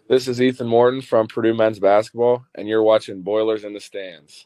This is Ethan Morton from Purdue Men's Basketball, and you're watching Boilers in the Stands.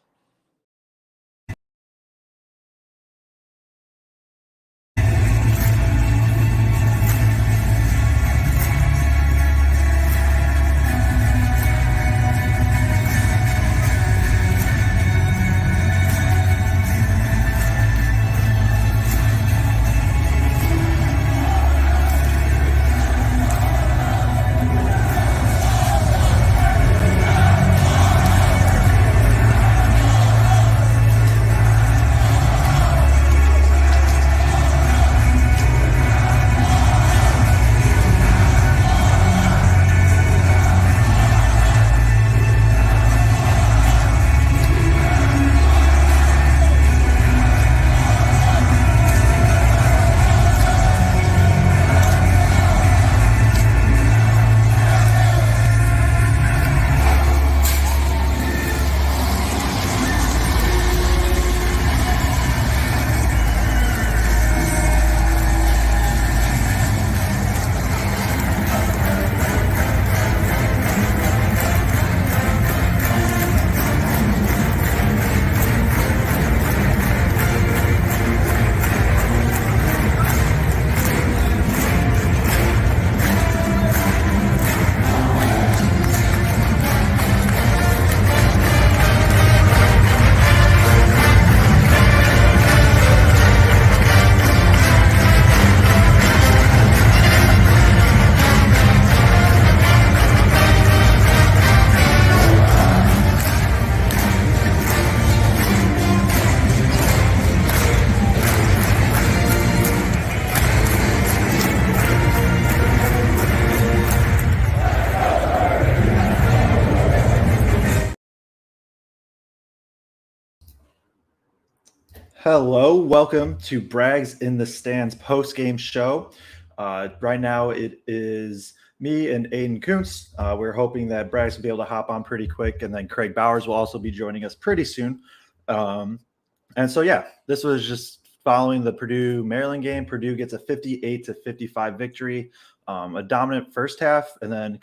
Hello, welcome to Brags in the Stands post-game show. Right now it is me and Aidan Kunst. We're hoping that Brags will be able to hop on pretty quick, and then Kraig Bowers will also be joining us pretty soon. This was just following the Purdue-Maryland game. Purdue gets a 58-55 victory, a dominant first half, and then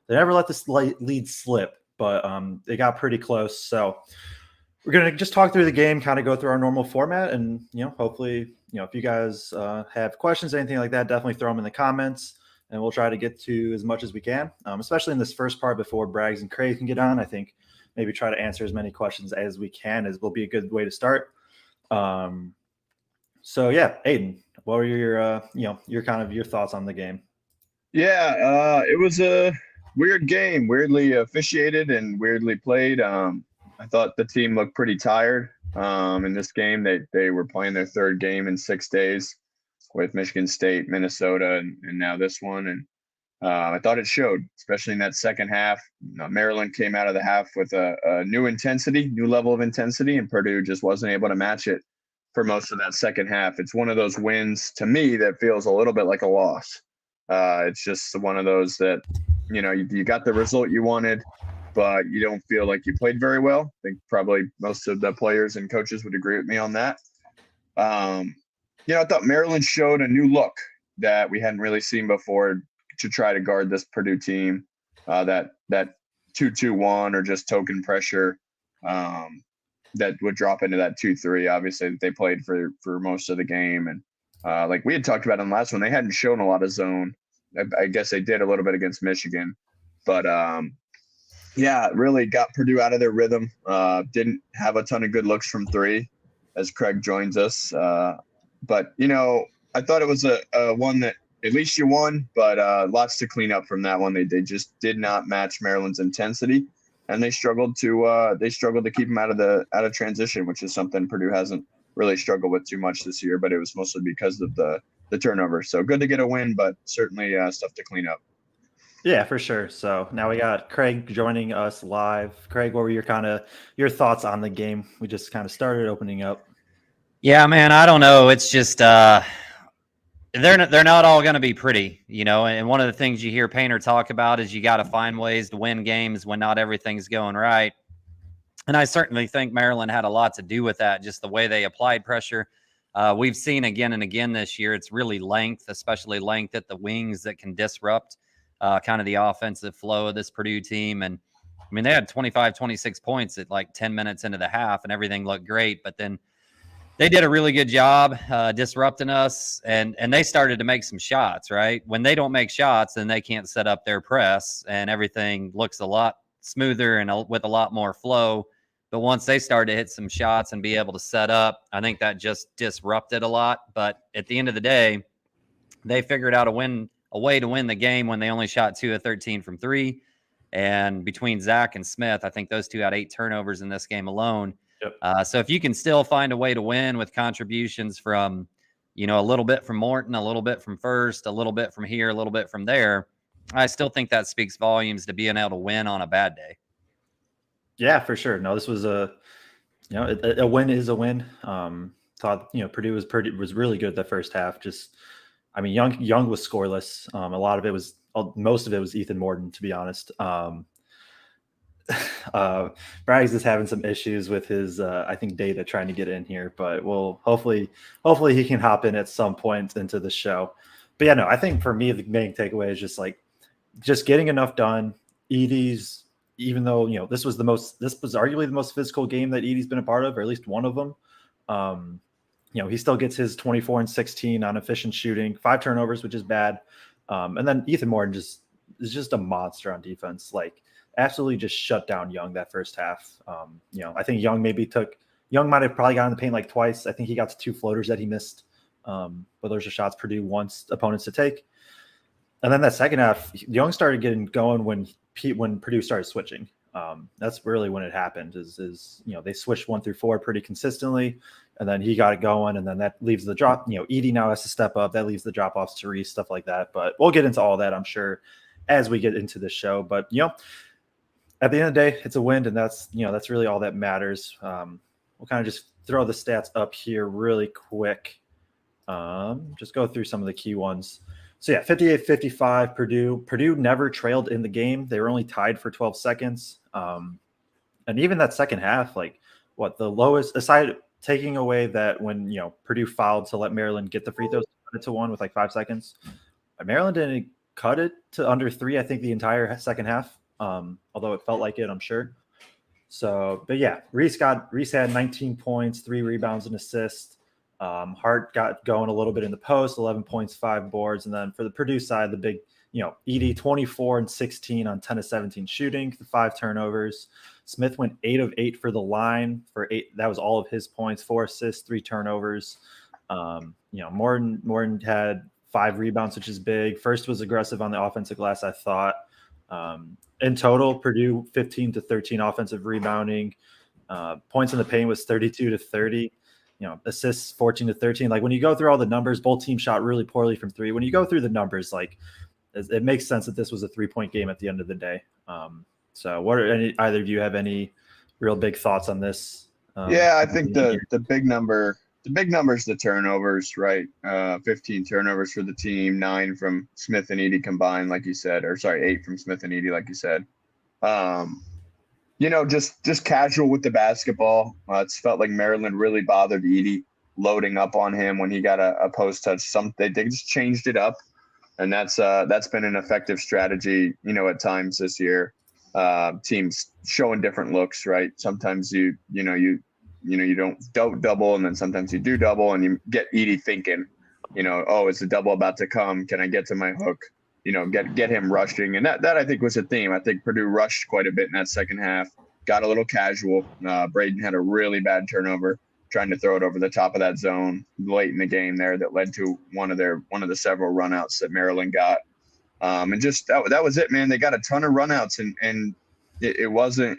they never let this lead slip, but they got pretty close. So we're going to just talk through the game, kind of go through our normal format, and, hopefully, if you guys have questions, anything like that, definitely throw them in the comments, and we'll try to get to as much as we can, especially in this first part before Braggs and Kraig can get on. I think maybe try to answer as many questions as we can will be a good way to start. Aidan, what were your thoughts on the game? Yeah, it was a weird game, weirdly officiated and weirdly played. I thought the team looked pretty tired in this game. They were playing their third game in 6 days with Michigan State, Minnesota, and now this one. And I thought it showed, especially in that second half. Maryland came out of the half with a new level of intensity, and Purdue just wasn't able to match it for most of that second half. It's one of those wins to me that feels a little bit like a loss. It's just one of those that, you got the result you wanted, but you don't feel like you played very well. I think probably most of the players and coaches would agree with me on that. I thought Maryland showed a new look that we hadn't really seen before to try to guard this Purdue team, that 2-2-1 or just token pressure that would drop into that 2-3, obviously, that they played for most of the game. And like we had talked about in the last one, they hadn't shown a lot of zone. I guess they did a little bit against Michigan. But really got Purdue out of their rhythm. Didn't have a ton of good looks from three as Kraig joins us. But I thought it was a one that at least you won, but lots to clean up from that one. They just did not match Maryland's intensity, and they struggled to keep them out of transition, which is something Purdue hasn't really struggled with too much this year. But it was mostly because of the turnover. So good to get a win, but certainly stuff to clean up. Yeah, for sure. So now we got Kraig joining us live. Kraig, what were your thoughts on the game? We just kind of started opening up. Yeah, man, I don't know. It's just they're not all going to be pretty, And one of the things you hear Painter talk about is you got to find ways to win games when not everything's going right. And I certainly think Maryland had a lot to do with that, just the way they applied pressure. We've seen again and again this year, it's really length, especially length at the wings, that can disrupt kind of the offensive flow of this Purdue team. And I mean, they had 25, 26 points at like 10 minutes into the half, and everything looked great. But then they did a really good job disrupting us, and they started to make some shots, right? When they don't make shots, then they can't set up their press, and everything looks a lot smoother and with a lot more flow. But once they started to hit some shots and be able to set up, I think that just disrupted a lot. But at the end of the day, they figured out a way to win the game when they only shot 2 of 13 from 3. And between Zach and Smith, I think those two had 8 turnovers in this game alone. Yep. So if you can still find a way to win with contributions from, a little bit from Morton, a little bit from First, a little bit from here, a little bit from there, I still think that speaks volumes to being able to win on a bad day. Yeah, for sure. No, this was a win is a win. Thought, Purdue was really good the first half. Just, I mean, Young was scoreless. Most of it was Ethan Morton, to be honest. Braggs is having some issues with his, I think, data trying to get in here, but hopefully he can hop in at some point into the show. But yeah, no, I think for me, the main takeaway is just getting enough done. Edie's, even though, this was arguably the most physical game that Edie's been a part of, or at least one of them. He still gets his 24 and 16 on efficient shooting, 5 turnovers, which is bad. And then Ethan Morton is just a monster on defense. Like, absolutely just shut down Young that first half. I think Young might have probably gotten in the paint like twice. I think he got to 2 floaters that he missed. But those are shots Purdue wants opponents to take. And then that second half, Young started getting going when Purdue started switching. That's really when it happened. They switched 1 through 4 pretty consistently, and then he got it going, and then that leaves the drop. Edie now has to step up. That leaves the drop offs to Reese, stuff like that. But we'll get into all that, I'm sure, as we get into the show. But at the end of the day, it's a win, and that's really all that matters. We'll kind of just throw the stats up here really quick. Just go through some of the key ones. So yeah, 58-55 Purdue. Purdue never trailed in the game. They were only tied for 12 seconds. And even that second half, the lowest, aside taking away that when, Purdue fouled to let Maryland get the free throws to 1 with 5 seconds. Maryland didn't cut it to under 3, I think, the entire second half. Although it felt like it, I'm sure. So, but yeah, Reese had 19 points, 3 rebounds and assists. Hart got going a little bit in the post, 11 points, 5 boards. And then for the Purdue side, the big, Edie 24 and 16 on 10 of 17 shooting, the 5 turnovers. Smith went 8 of 8 for the line for 8. That was all of his points, 4 assists, 3 turnovers. Morton had 5 rebounds, which is big. First was aggressive on the offensive glass, I thought. In total, Purdue 15 to 13 offensive rebounding. Points in the paint was 32 to 30. Assists 14 to 13. Like, when you go through all the numbers, both teams shot really poorly from 3. When you go through the numbers, it makes sense that this was a 3-point game at the end of the day. So either of you have any real big thoughts on this? I think the big number is the turnovers, right? 15 turnovers for the team, 9 from Smith and Edie combined, like you said, 8 from Smith and Edie, like you said. Just casual with the basketball. It's felt like Maryland really bothered Edie, loading up on him when he got a post touch. They just changed it up, and that's been an effective strategy. At times this year, teams showing different looks, right? Sometimes you don't double, and then sometimes you do double, and you get Edie thinking, is the double about to come? Can I get to my hook? Get him rushing. And that I think was a theme. I think Purdue rushed quite a bit in that second half, got a little casual. Braden had a really bad turnover, trying to throw it over the top of that zone late in the game there that led to one of the several runouts that Maryland got. And just that was it, man. They got a ton of runouts, and it wasn't,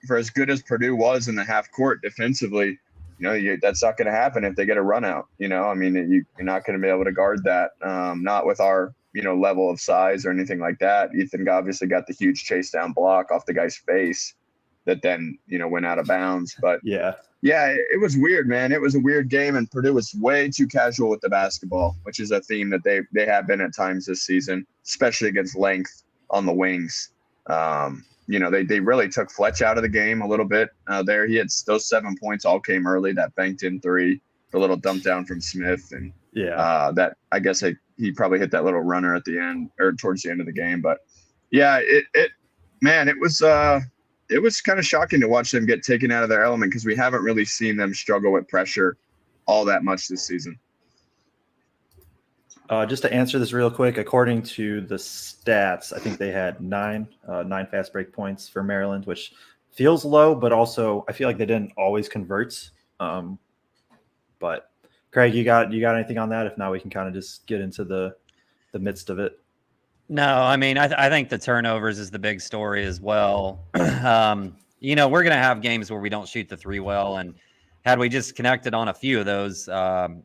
for as good as Purdue was in the half court defensively, that's not going to happen if they get a run out. You're not going to be able to guard that. Not with our, level of size or anything like that. Ethan obviously got the huge chase down block off the guy's face that then, went out of bounds. But yeah, it was weird, man. It was a weird game, and Purdue was way too casual with the basketball, which is a theme that they have been at times this season, especially against length on the wings. They really took Fletch out of the game a little bit there. He had those 7 points all came early, that banked in 3, the little dump down from Smith. And that, I guess, he he probably hit that little runner at the end or towards the end of the game. But yeah, it was kind of shocking to watch them get taken out of their element because we haven't really seen them struggle with pressure all that much this season. Just to answer this real quick, according to the stats, I think they had nine fast break points for Maryland, which feels low, but also I feel like they didn't always convert. But Kraig, you got anything on that? If not, we can kind of just get into the midst of it. No, I mean, I think the turnovers is the big story as well. You know, we're going to have games where we don't shoot the three well, and had we just connected on a few of those,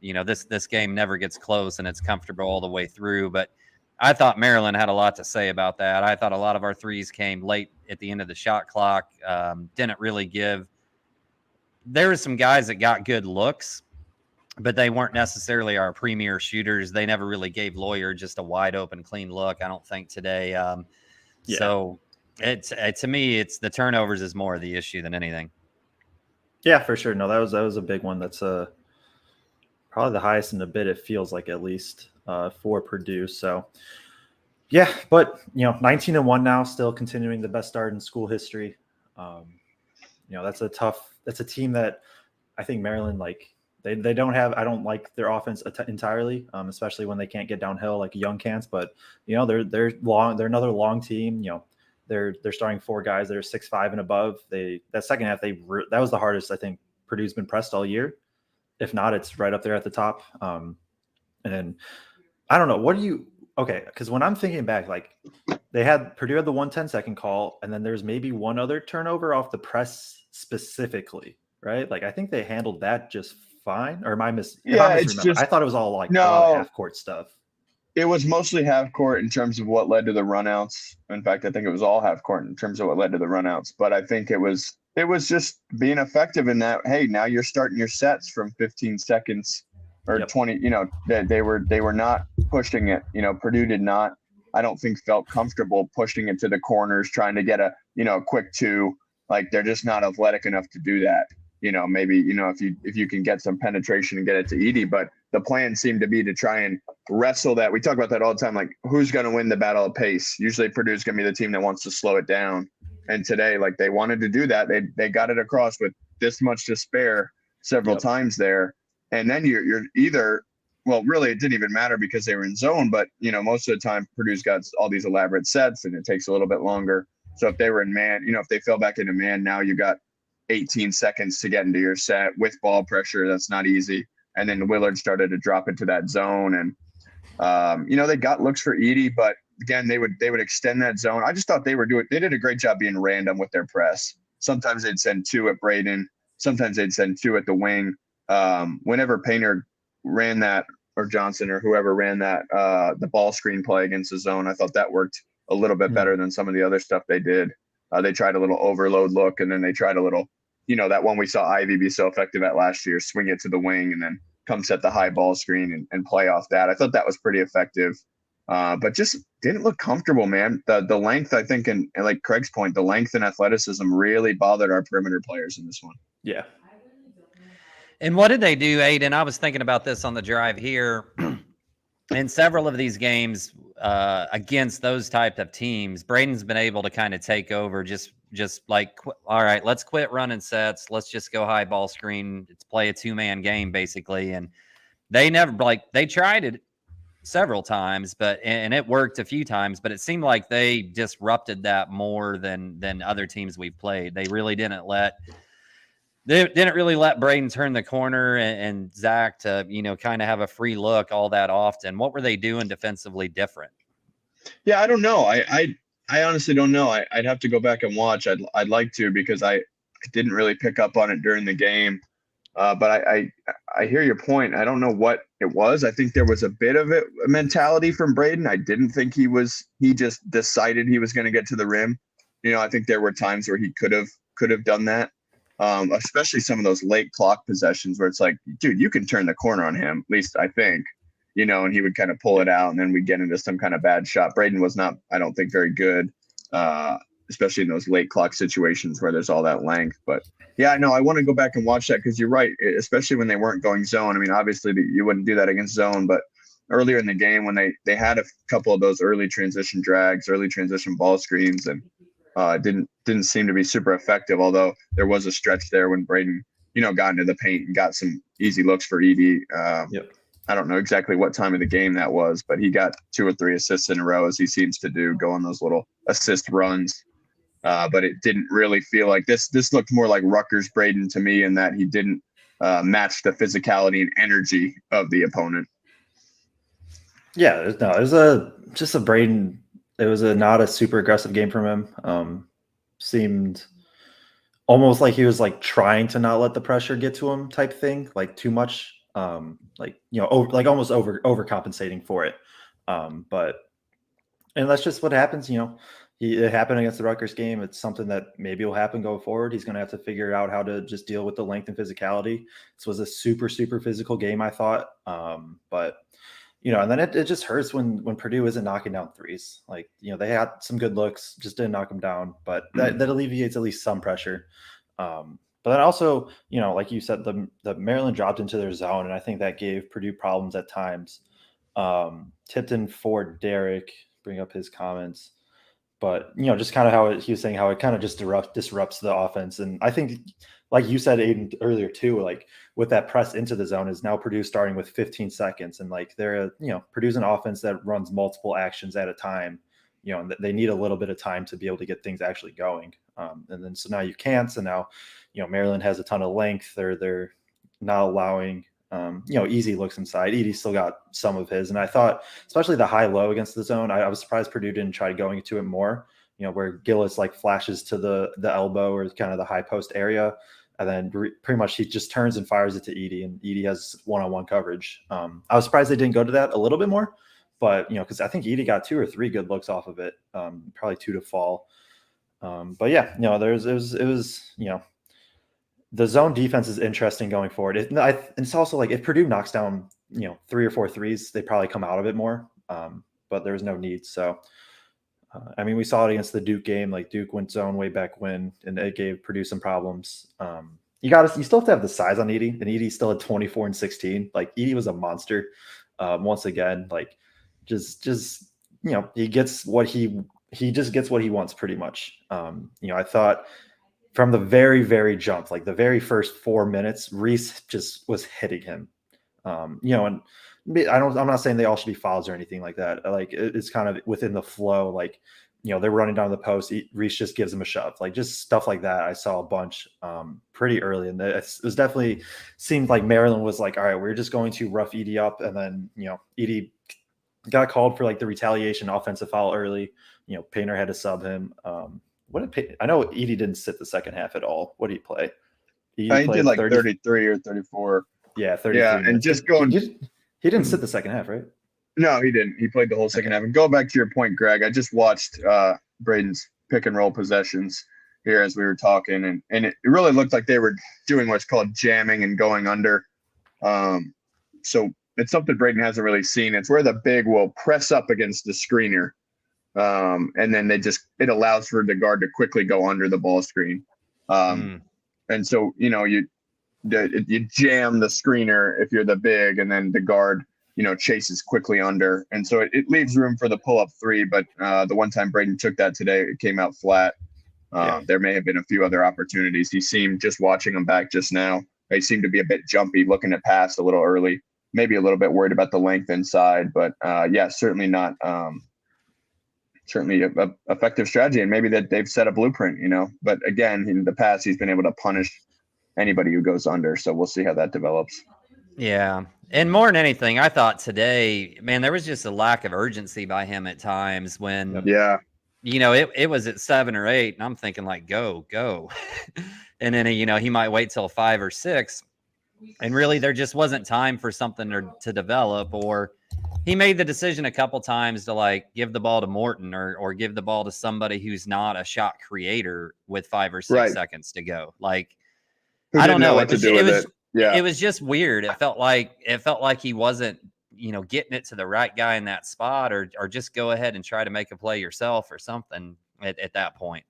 you know, this game never gets close and it's comfortable all the way through. But I thought Maryland had a lot to say about that. I thought a lot of our threes came late at the end of the shot clock, didn't really give. There were some guys that got good looks, but they weren't necessarily our premier shooters. They never really gave Lawyer just a wide open, clean look, I don't think today. So to me, it's the turnovers is more of the issue than anything. Yeah, for sure. No, that was a big one. That's probably the highest in a bit, it feels like, at least for Purdue. So yeah, but 19-1 now, still continuing the best start in school history. That's a team that I think Maryland, like, they don't have. I don't like their offense entirely, especially when they can't get downhill like Young can't. But they're long. They're another long team. They're starting four guys that are 6'5" and above. That second half that was the hardest I think Purdue's been pressed all year. If not, it's right up there at the top. And I don't know. Because when I'm thinking back, like Purdue had the 1:10 call, and then there's maybe one other turnover off the press specifically, right? Like I think they handled that just fine. Or am I I thought it was all like half court stuff. It was mostly half court in terms of what led to the runouts. In fact, I think it was all half court in terms of what led to the runouts. But I think it was just being effective in that. Hey, now you're starting your sets from 15 seconds or 20. They were not pushing it. Purdue did not. I don't think felt comfortable pushing it to the corners, trying to get a quick two. Like they're just not athletic enough to do that. Maybe if you can get some penetration and get it to Edie, but the plan seemed to be to try and wrestle that. We talk about that all the time, like who's going to win the battle of pace. Usually Purdue's going to be the team that wants to slow it down. And today, like they wanted to do that. They got it across with this much to spare several times there. And then you're either, well, really it didn't even matter because they were in zone, but most of the time Purdue's got all these elaborate sets and it takes a little bit longer. So if they were in man, if they fell back into man, now you got 18 seconds to get into your set with ball pressure. That's not easy. And then Willard started to drop into that zone, and they got looks for Edie, but again, they would extend that zone. I just thought they did a great job being random with their press. Sometimes they'd send two at Braden, sometimes they'd send two at the wing. Whenever Painter ran that, or Johnson or whoever ran that, the ball screen play against the zone, I thought that worked a little bit better than some of the other stuff they did. They tried a little overload look, and then they tried a little, that one we saw Ivy be so effective at last year, swing it to the wing and then come set the high ball screen and play off that. I thought that was pretty effective, but just didn't look comfortable, man. The length, I think, and like Craig's point, the length and athleticism really bothered our perimeter players in this one. Yeah. And what did they do, Aidan? I was thinking about this on the drive here. In several of these games against those type of teams, Braden's been able to kind of take over, just like, all right, let's quit running sets. Let's just go high ball screen. Let's play a two-man game, basically. And they they tried it several times, and it worked a few times, but it seemed like they disrupted that more than other teams we've played. They really didn't really let Braden turn the corner and Zach to, kind of have a free look all that often. What were they doing defensively different? Yeah, I don't know. I honestly don't know. I'd have to go back and watch. I'd like to, because I didn't really pick up on it during the game. But I hear your point. I don't know what it was. I think there was a bit of a mentality from Braden. I didn't think he just decided he was going to get to the rim. I think there were times where he could have done that. Especially some of those late clock possessions where it's like, dude, you can turn the corner on him, at least I think, and he would kind of pull it out and then we'd get into some kind of bad shot. Braden was not, I don't think, very good, especially in those late clock situations where there's all that length. But yeah, no, I want to go back and watch that because you're right, especially when they weren't going zone. I mean, obviously you wouldn't do that against zone, but earlier in the game when they had a couple of those early transition drags, early transition ball screens, and didn't seem to be super effective. Although there was a stretch there when Braden, got into the paint and got some easy looks for Edie. Yep. I don't know exactly what time of the game that was, but he got 2 or 3 assists in a row, as he seems to do, go on those little assist runs. But it didn't really feel like this. This looked more like Rutgers Braden to me, in that he didn't match the physicality and energy of the opponent. Yeah, it was just a Braden. It was not a super aggressive game from him. Seemed almost like he was like trying to not let the pressure get to him, type thing, like too much, almost overcompensating for it. But that's just what happens. It happened against the Rutgers game. It's something that maybe will happen going forward. He's going to have to figure out how to just deal with the length and physicality. This was a super, super physical game, I thought. But and then it just hurts when Purdue isn't knocking down threes. Like, they had some good looks, just didn't knock them down. But that alleviates at least some pressure. But then also, like you said, the Maryland dropped into their zone, and I think that gave Purdue problems at times. Tipton for Derek, bring up his comments. But, just kind of how he was saying how it kind of just disrupts the offense. And I think, like you said, Aidan, earlier too, like with that press into the zone is now Purdue starting with 15 seconds. And like they're, Purdue's an offense that runs multiple actions at a time, and they need a little bit of time to be able to get things actually going. And then so now you can't. So now, Maryland has a ton of length. They're not allowing easy looks inside. Edie still got some of his. And I thought, especially the high-low against the zone, I was surprised Purdue didn't try going to it more, where Gillis like flashes to the elbow or kind of the high post area. And then pretty much he just turns and fires it to Edie, and Edie has one-on-one coverage. I was surprised they didn't go to that a little bit more, but, because I think Edie got 2 or 3 good looks off of it, probably 2 to fall. But yeah, it was the zone defense is interesting going forward. It's also like if Purdue knocks down, 3 or 4 threes, they probably come out of it more. But there's no need. So, we saw it against the Duke game. Like Duke went zone way back when, and it gave Purdue some problems. You still have to have the size on Edie, and Edie still had 24 and 16. Like Edie was a monster. Once again, like just he gets what he just gets what he wants pretty much. I thought, from the very, very jump, like the very first 4 minutes, Reese just was hitting him. And I'm not saying they all should be fouls or anything like that. Like it's kind of within the flow. Like, they're running down the post. Reese just gives him a shove. Like just stuff like that. I saw a bunch pretty early. And it was definitely seemed like Maryland was like, all right, we're just going to rough Edie up. And then, Edie got called for like the retaliation offensive foul early. Painter had to sub him. I know Edie didn't sit the second half at all. What did he play? He did like 33 or 34. Yeah, 33. Yeah, and just going. He didn't sit the second half, right? No, he didn't. He played the whole second half. And go back to your point, Greg. I just watched Braden's pick and roll possessions here as we were talking, and it really looked like they were doing what's called jamming and going under. So it's something Braden hasn't really seen. It's where the big will press up against the screener. And then it allows for the guard to quickly go under the ball screen. And so, you jam the screener if you're the big, and then the guard, chases quickly under. And so it leaves room for the pull-up 3. But the one time Braden took that today, it came out flat. There may have been a few other opportunities. He seemed, just watching him back just now, he seemed to be a bit jumpy, looking to pass a little early, maybe a little bit worried about the length inside. But certainly not. Certainly a effective strategy, and maybe that they've set a blueprint, but again, in the past, he's been able to punish anybody who goes under. So we'll see how that develops. Yeah. And more than anything, I thought today, man, there was just a lack of urgency by him at times when, it was at 7 or 8, and I'm thinking like, go. And then, he might wait till 5 or 6. And really, there just wasn't time for something to develop, or he made the decision a couple times to like give the ball to Morton or give the ball to somebody who's not a shot creator with 5 or 6 seconds to go. Like, I don't know. It was just weird. It felt like he wasn't, getting it to the right guy in that spot, or just go ahead and try to make a play yourself or something at that point.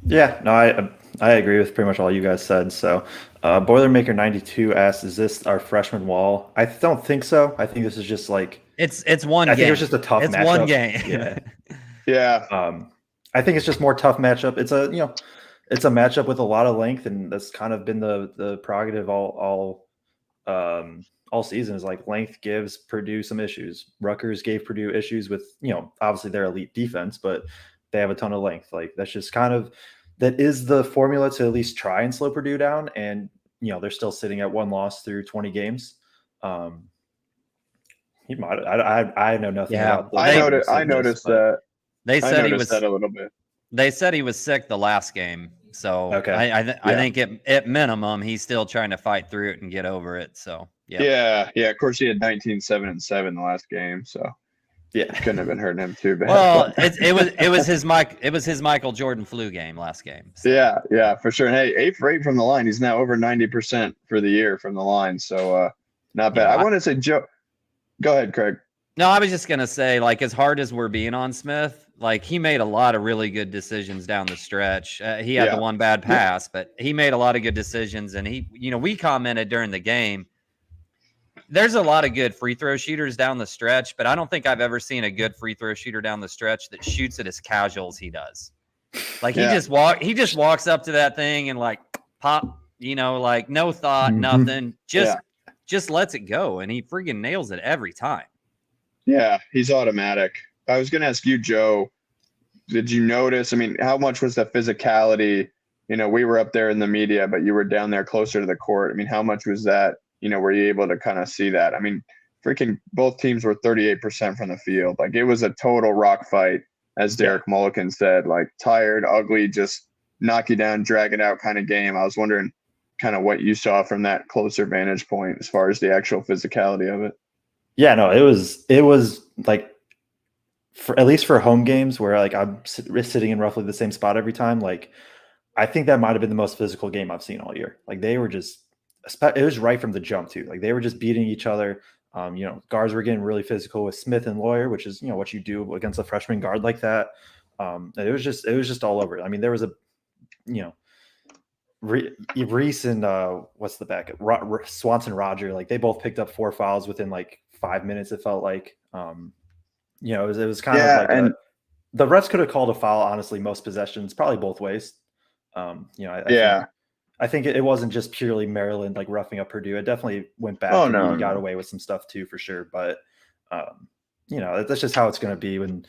Yeah, no, I agree with pretty much all you guys said. So, Boilermaker 92 asks, "Is this our freshman wall?" I don't think so. I think this is just like It's one I game. think it was just a tough It's matchup. one game. Yeah. Yeah. I think it's just more tough matchup. It's a matchup with a lot of length, and that's kind of been the prerogative all season is like length gives Purdue some issues. Rutgers gave Purdue issues with obviously their elite defense, but they have a ton of length. Like that's just that is the formula to at least try and slow Purdue down, and they're still sitting at 1 loss through 20 games. He might. I know nothing Yeah, about. I noticed that. They said he was that a little bit. They said he was sick the last game, so Okay. I think at minimum he's still trying to fight through it and get over it. So yeah. Of course, he had 19-7-7 the last game, so yeah, couldn't have been hurting him too bad. Well, it was his Michael Jordan flu game last game. So. Yeah, for sure. And hey, 8 for 8 from the line. He's now over 90% for the year from the line, so not bad. I want to say, Joe. Go ahead, Kraig. No, I was just gonna say, like, as hard as we're being on Smith, like he made a lot of really good decisions down the stretch. He had the one bad pass, but he made a lot of good decisions. And we commented during the game. There's a lot of good free throw shooters down the stretch, but I don't think I've ever seen a good free throw shooter down the stretch that shoots it as casual as he does. Like he just walks up to that thing and like pop, like no thought, nothing, just lets it go, and he freaking nails it every time. Yeah, he's automatic. I was going to ask you, Joe, did you notice, how much was the physicality? We were up there in the media, but you were down there closer to the court. How much was that? Were you able to kind of see that? Freaking both teams were 38% from the field. Like it was a total rock fight, as Derek Mulliken said, like tired, ugly, just knock you down, drag it out kind of game. I was wondering kind of what you saw from that closer vantage point as far as the actual physicality of it. Yeah, no, it was like at least for home games where like I'm sitting in roughly the same spot every time. Like I think that might have been the most physical game I've seen all year. Like they were it was right from the jump too. Like they were just beating each other. Guards were getting really physical with Smith and Lawyer, which is what you do against a freshman guard like that. It was just all over. There was a Reese and what's the back? Swanson Roger, like they both picked up 4 fouls within like 5 minutes. It felt like, it was kind of like and the refs could have called a foul. Honestly, most possessions, probably both ways. I think it wasn't just purely Maryland like roughing up Purdue. It definitely went back. He got away with some stuff too, for sure. But that's just how it's going to be when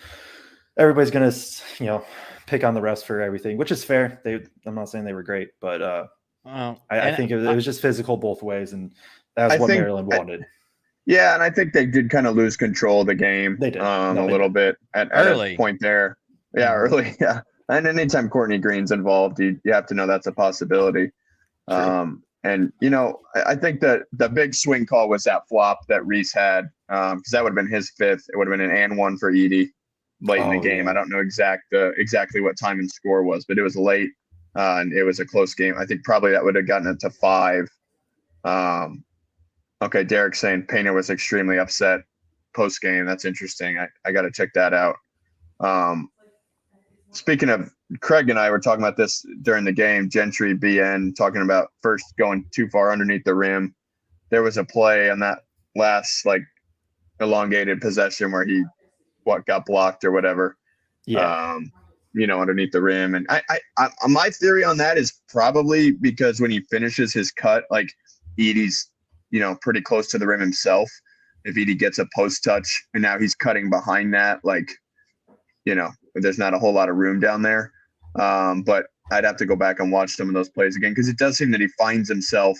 everybody's going to pick on the refs for everything, which is fair. I'm not saying they were great, but I think it was just physical both ways, and that's what Maryland wanted. Yeah, and I think they did kind of lose control of the game. They did a little bit at a point there. Yeah, early. Yeah, and anytime Courtney Green's involved, you have to know that's a possibility. Sure. And I think that the big swing call was that flop that Reese had, because that would have been his 5th. It would have been an and 1 for Edie late in the game. Yeah. I don't know exactly what time and score was, but it was late, and it was a close game. I think probably that would have gotten it to 5. Okay, Derek's saying Painter was extremely upset post game. That's interesting. I got to check that out. Speaking of, Kraig and I were talking about this during the game. Gentry BN talking about first going too far underneath the rim. There was a play on that last like elongated possession where he got blocked or whatever. Yeah. Underneath the rim. And I my theory on that is probably because when he finishes his cut, like Edie's pretty close to the rim himself. If Edie gets a post touch and now he's cutting behind that, like, there's not a whole lot of room down there. But I'd have to go back and watch some of those plays again, because it does seem that he finds himself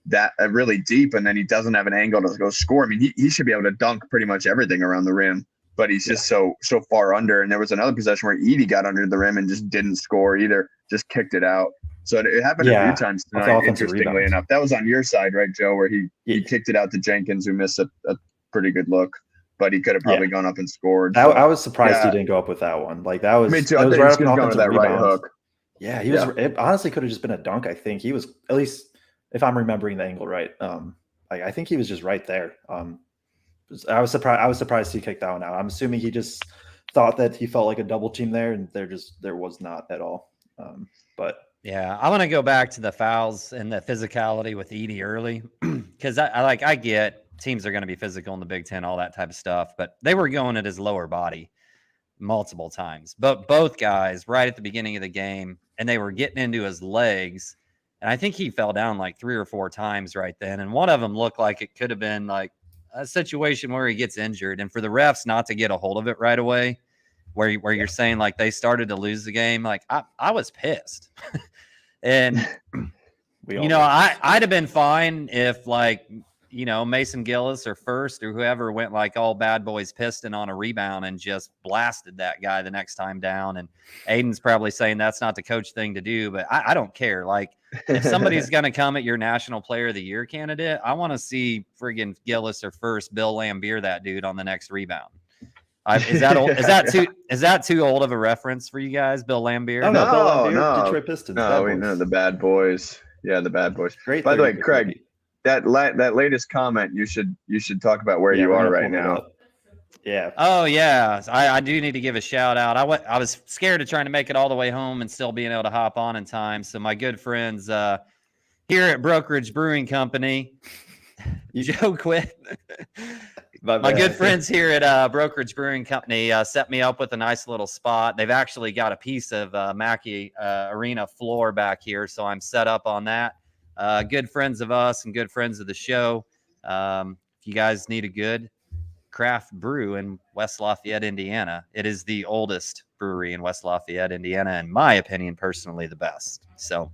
that really deep, and then he doesn't have an angle to go score. He should be able to dunk pretty much everything around the rim, but he's just so far under. And there was another possession where Edie got under the rim and just didn't score either, just kicked it out. So it happened a few times tonight, interestingly enough. That was on your side, right, Joe, where he kicked it out to Jenkins, who missed a pretty good look, but he could have probably gone up and scored. So. I was surprised he didn't go up with that one. Like that was, me too. I think right he was going to that right hook. Yeah, he was. It honestly could have just been a dunk. I think he was, at least if I'm remembering the angle right. I think he was just right there. I was surprised he kicked that one out. I'm assuming he just thought that he felt like a double team there, and there was not at all. But yeah, I want to go back to the fouls and the physicality with Edie early because I get teams are going to be physical in the Big Ten, all that type of stuff, but they were going at his lower body multiple times. But both guys right at the beginning of the game, and they were getting into his legs. And I think he fell down like 3 or 4 times right then. And one of them looked like it could have been like a situation where he gets injured. And for the refs not to get a hold of it right away, where you're saying like they started to lose the game, like I was pissed. And, I'd have been fine if like, Mason Gillis or First or whoever went like all bad boys piston on a rebound and just blasted that guy the next time down. And Aidan's probably saying that's not the coach thing to do, but I don't care. Like if somebody's going to come at your National Player of the Year candidate, I want to see friggin' Gillis or First Bill Lambier that dude on the next rebound. Is that too old of a reference for you guys, Bill Lambier? No, Bill Lambier, Detroit Pistons. No, we know the bad boys. Yeah, the bad boys. Great. By the way, Kraig, that latest comment, you should talk about where you are right now. Yeah. Oh yeah, I do need to give a shout out. I was scared of trying to make it all the way home and still being able to hop on in time. So my good friends here at Brokerage Brewing Company, Joe quit. My good friends here at Brokerage Brewing Company set me up with a nice little spot. They've actually got a piece of Mackey Arena floor back here, so I'm set up on that. Good friends of us and good friends of the show. If you guys need a good craft brew in West Lafayette, Indiana, it is the oldest brewery in West Lafayette, Indiana, in my opinion, personally the best. So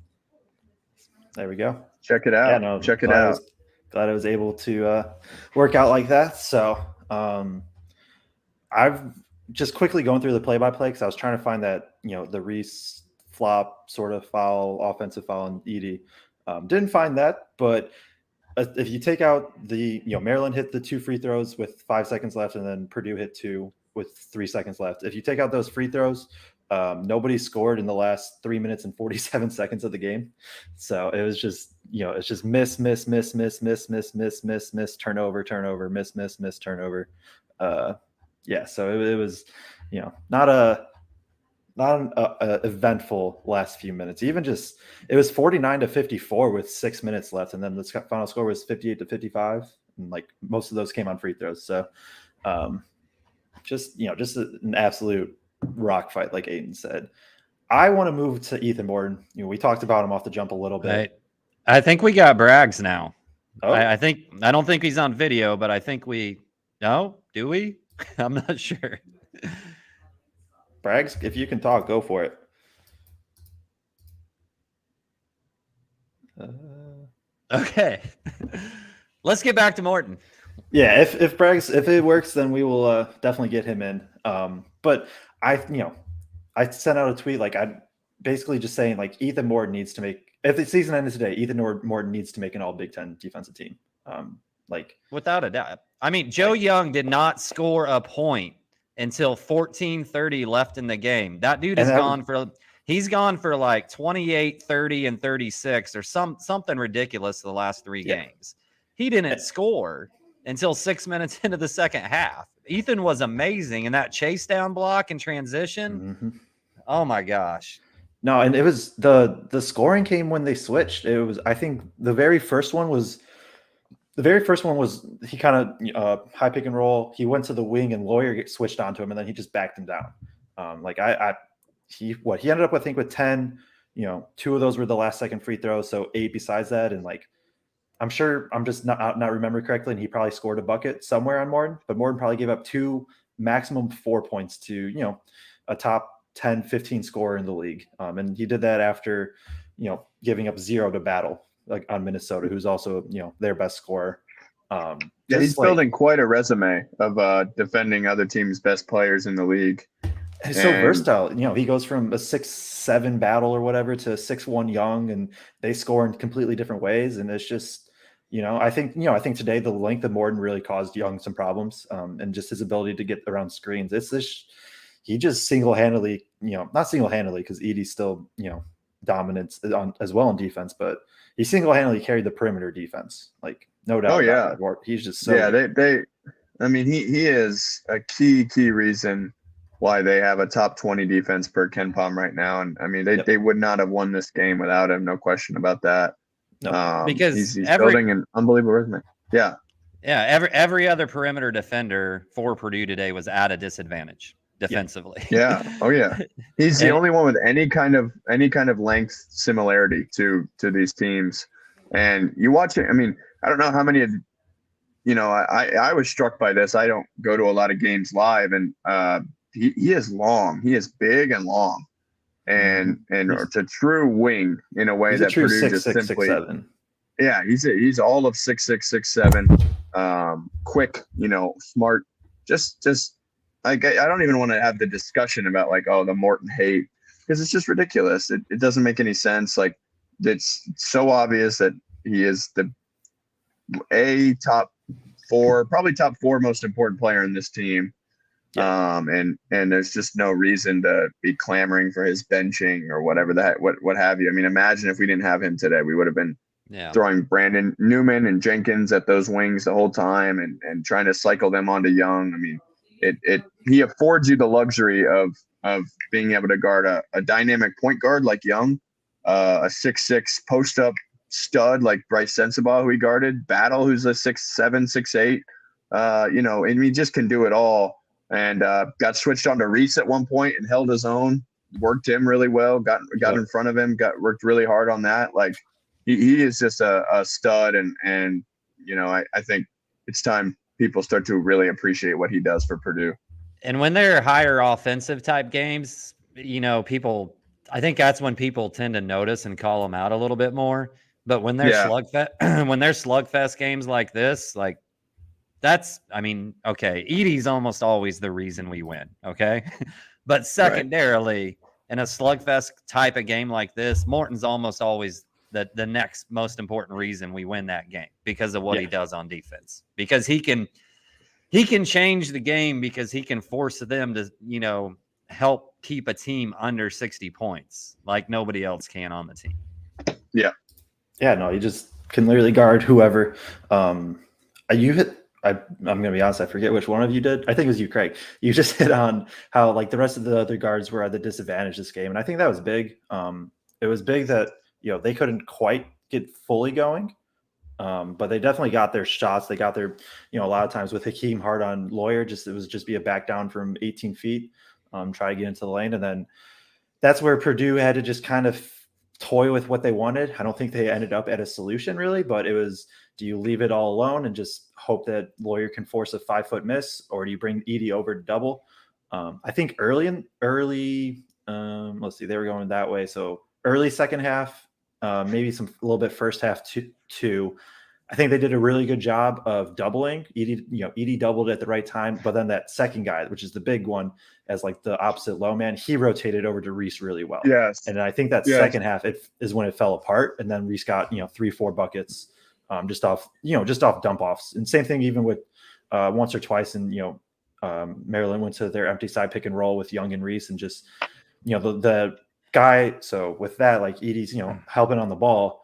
there we go. Check it out. Yeah, check it out. Glad I was able to work out like that. So I've just quickly going through the play-by-play because I was trying to find that, the Reese flop sort of foul, offensive foul on Edie. Didn't find that, but if you take out the, Maryland hit the 2 free throws with 5 seconds left, and then Purdue hit 2 with 3 seconds left. If you take out those free throws, nobody scored in the last 3 minutes and 47 seconds of the game. So it was just, it's just miss, turnover, miss, turnover. So it was, not an eventful last few minutes. Even just, it was 49-54 with 6 minutes left, and then the final score was 58-55, and like most of those came on free throws. So just an absolute rock fight, like Aidan said. I want to move to Ethan Morton. We talked about him off the jump a little bit. I think we got Braggs now. Oh. I don't think he's on video, but I think do we? I'm not sure. Braggs, if you can talk, go for it. Okay. Let's get back to Morton. Yeah, if Braggs, if it works, then we will definitely get him in. But I sent out a tweet, like I basically just saying like Ethan Morton needs to make, if the season ended today, Ethan Morton needs to make an all Big Ten defensive team. Without a doubt. I mean, Joe Young did not score a point until 14:30 left in the game. That dude is he's gone for like 28, 30, and 36 or something ridiculous the last 3 games. He didn't score until 6 minutes into the second half. Ethan was amazing in that chase down block and transition. Mm-hmm. Oh my gosh. No, and it was the scoring came when they switched. It was, I think the very first one was he kind of high pick and roll. He went to the wing and Lawyer switched onto him, and then he just backed him down. He ended up, I think, with 10. 2 of those were the last second free throws, so 8 besides that, and like I'm sure I'm just not remembering correctly, and he probably scored a bucket somewhere on Morton, but Morton probably gave up 2, maximum 4 points to a top 10, 15 scorer in the league, and he did that after giving up 0 to Battle, like on Minnesota, who's also their best scorer. He's building quite a resume of defending other teams' best players in the league. He's so versatile. He goes from a 6'7" Battle or whatever to 6'1" Young, and they score in completely different ways. And it's just, I think today the length of Morton really caused Young some problems, and just his ability to get around screens. He just single-handedly, not single-handedly because Edie's still, dominant as well in defense, but he single-handedly carried the perimeter defense, like no doubt. Oh yeah, he's just so he is a key reason why they have a top 20 defense per Ken Palm right now. And I mean, they would not have won this game without him. No question about that. No. Because he's building an unbelievable resume. Yeah. Yeah, every other perimeter defender for Purdue today was at a disadvantage defensively. Yeah. Oh yeah. He's the only one with any kind of length similarity to these teams. And you watch it. I mean, I don't know how many of I was struck by this. I don't go to a lot of games live, and he is long. He is big and long, and it's a true wing in a way that Purdue just simply. 6'7". Yeah, he's all of 6'6", 6'7", quick, smart. Just like I don't even want to have the discussion about like, oh, the Morton hate, because it's just ridiculous. It doesn't make any sense. Like, it's so obvious that he is the probably top four most important player in this team. Yeah. And there's just no reason to be clamoring for his benching or whatever what have you. I mean, imagine if we didn't have him today, we would have been throwing Brandon Newman and Jenkins at those wings the whole time and trying to cycle them onto Young. I mean, he affords you the luxury of being able to guard a dynamic point guard like Young, a 6'6" post up stud like Bryce Sensabaugh, who he guarded, Battle, who's a 6'7", 6'8", and he just can do it all. And got switched on to Reese at one point and held his own, worked him really well, got in front of him, worked really hard on that. Like, he is just a stud, and I think it's time people start to really appreciate what he does for Purdue. And when they're higher offensive type games, people, I think that's when people tend to notice and call them out a little bit more. But when they're slugfest games like this, like that's, I mean, okay, Edie's almost always the reason we win, okay? But secondarily, in a slugfest type of game like this, Morton's almost always the next most important reason we win that game because of what he does on defense. Because he can change the game, because he can force them to, help keep a team under 60 points like nobody else can on the team. Yeah. Yeah, no, you just can literally guard whoever. I'm going to be honest, I forget which one of you did. I think it was you, Kraig. You just hit on how like the rest of the other guards were at the disadvantage this game. And I think that was big. It was big that, they couldn't quite get fully going. But they definitely got their shots. They got their, a lot of times with Hakeem hard on Lawyer, it was just be a back down from 18 feet, try to get into the lane. And then that's where Purdue had to just kind of toy with what they wanted. I don't think they ended up at a solution really, but it was, do you leave it all alone and just hope that Lawyer can force a 5-foot miss, or do you bring Edie over to double? I think early, let's see, they were going that way. So early second half, maybe a little bit first half too. I think they did a really good job of doubling. Edie doubled at the right time, but then that second guy, which is the big one, as like the opposite low man, he rotated over to Reese really well. Yes. And I think that second half is when it fell apart, and then Reese got 3-4 buckets just off dump offs. And same thing even with once or twice, and Maryland went to their empty side pick and roll with Young and Reese, and just the guy. So with that, like Edie's helping on the ball.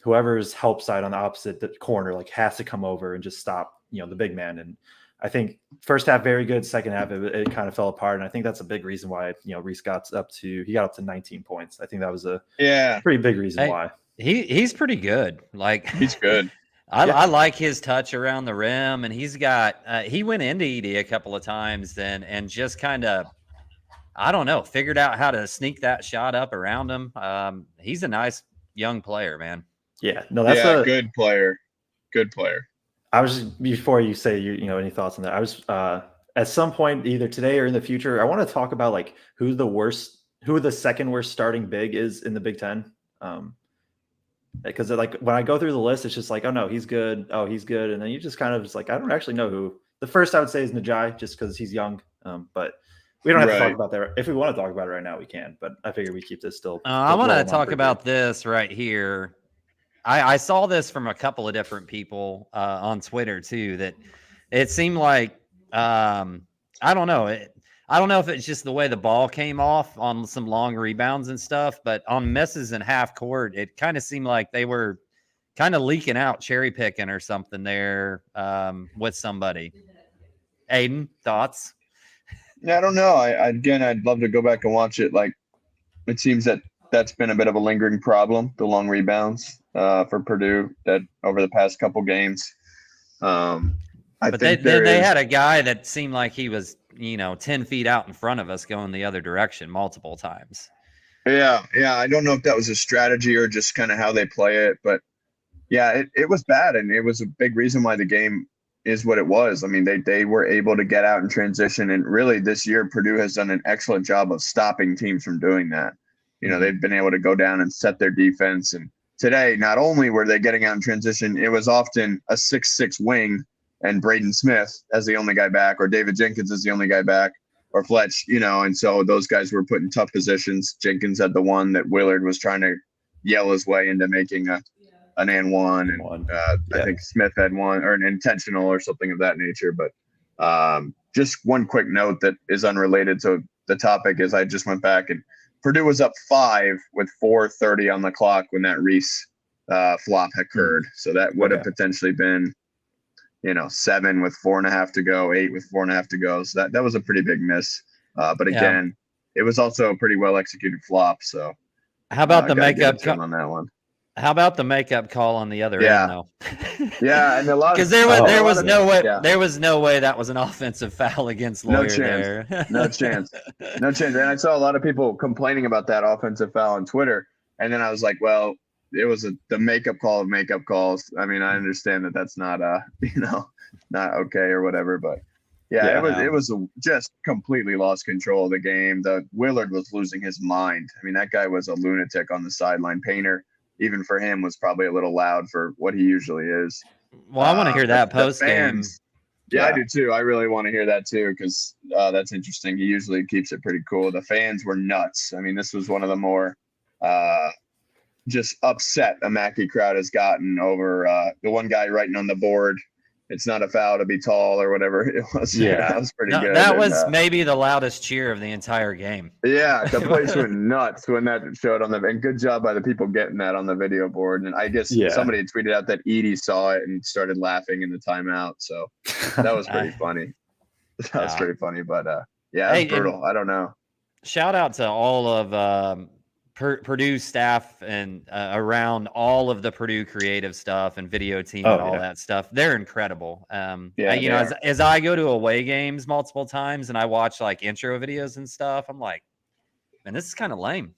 Whoever's help side on the opposite corner like has to come over and just stop, the big man. And I think first half very good, second half it kind of fell apart, and I think that's a big reason why Reese got up to 19 points. I think that was a pretty big reason why. He's pretty good. Like he's good. I like his touch around the rim, and he's got he went into Edie a couple of times and just kind of, I don't know, figured out how to sneak that shot up around him. He's a nice young player, man. Yeah, no, that's a good player. Good player. I was just, before you say any thoughts on that, I was at some point either today or in the future, I want to talk about like who the second worst starting big is in the Big Ten. Because like when I go through the list, it's just like, oh no, he's good. Oh, he's good. And then you just kind of just like, I don't actually know who. The first I would say is Najai, just because he's young. But we don't have to talk about that. If we want to talk about it right now, we can. But I figure we keep this still. I want to talk about this right here. I saw this from a couple of different people on Twitter too, that it seemed like, I don't know. I don't know if it's just the way the ball came off on some long rebounds and stuff, but on misses in half court, it kind of seemed like they were kind of leaking out, cherry picking or something there with somebody. Aidan, thoughts? Yeah, I don't know. I'd love to go back and watch it. Like, it seems that that's been a bit of a lingering problem, the long rebounds for Purdue that over the past couple games. I But think they had a guy that seemed like he was, 10 feet out in front of us going the other direction multiple times. Yeah. I don't know if that was a strategy or just kind of how they play it, but yeah, it was bad, and it was a big reason why the game is what it was. I mean, they were able to get out in transition, and really this year Purdue has done an excellent job of stopping teams from doing that. They've been able to go down and set their defense. And today, not only were they getting out in transition, it was often a 6'6" wing and Braden Smith as the only guy back, or David Jenkins as the only guy back, or Fletch, and so those guys were put in tough positions. Jenkins had the one that Willard was trying to yell his way into making an and one, and I think Smith had one, or an intentional or something of that nature. But just one quick note that is unrelated to the topic is I just went back, and Purdue was up 5 with 4:30 on the clock when that Reese flop occurred. So that would have potentially been, 7 with 4.5 to go, 8 with 4.5 to go. So that was a pretty big miss. But again, it was also a pretty well executed flop. So how about the makeup on that one? How about the makeup call on the other end, though? Yeah, and a lot because there was no way there was no way that was an offensive foul against Lawyer. No chance. And I saw a lot of people complaining about that offensive foul on Twitter, and then I was like, well, it was the makeup call of makeup calls. I mean, I understand that that's not not okay or whatever, but it was just completely lost control of the game. The Willard was losing his mind. I mean, that guy was a lunatic on the sideline. Painter, even for him, was probably a little loud for what he usually is. Well, I want to hear that post game. Yeah, I do too. I really want to hear that too, because that's interesting. He usually keeps it pretty cool. The fans were nuts. I mean, this was one of the more just upset a Mackey crowd has gotten over the one guy writing on the board, "It's not a foul to be tall," or whatever it was. Yeah, that was pretty good. That was maybe the loudest cheer of the entire game. Yeah, the place went nuts when that showed on the. And good job by the people getting that on the video board. And I guess somebody tweeted out that Edie saw it and started laughing in the timeout. So that was pretty funny. That was pretty funny. But it was brutal. I don't know. Shout out to all of Purdue staff and around all of the Purdue creative stuff and video team and all that stuff. They're incredible. As I go to away games multiple times and I watch like intro videos and stuff, I'm like, man, this is kind of lame.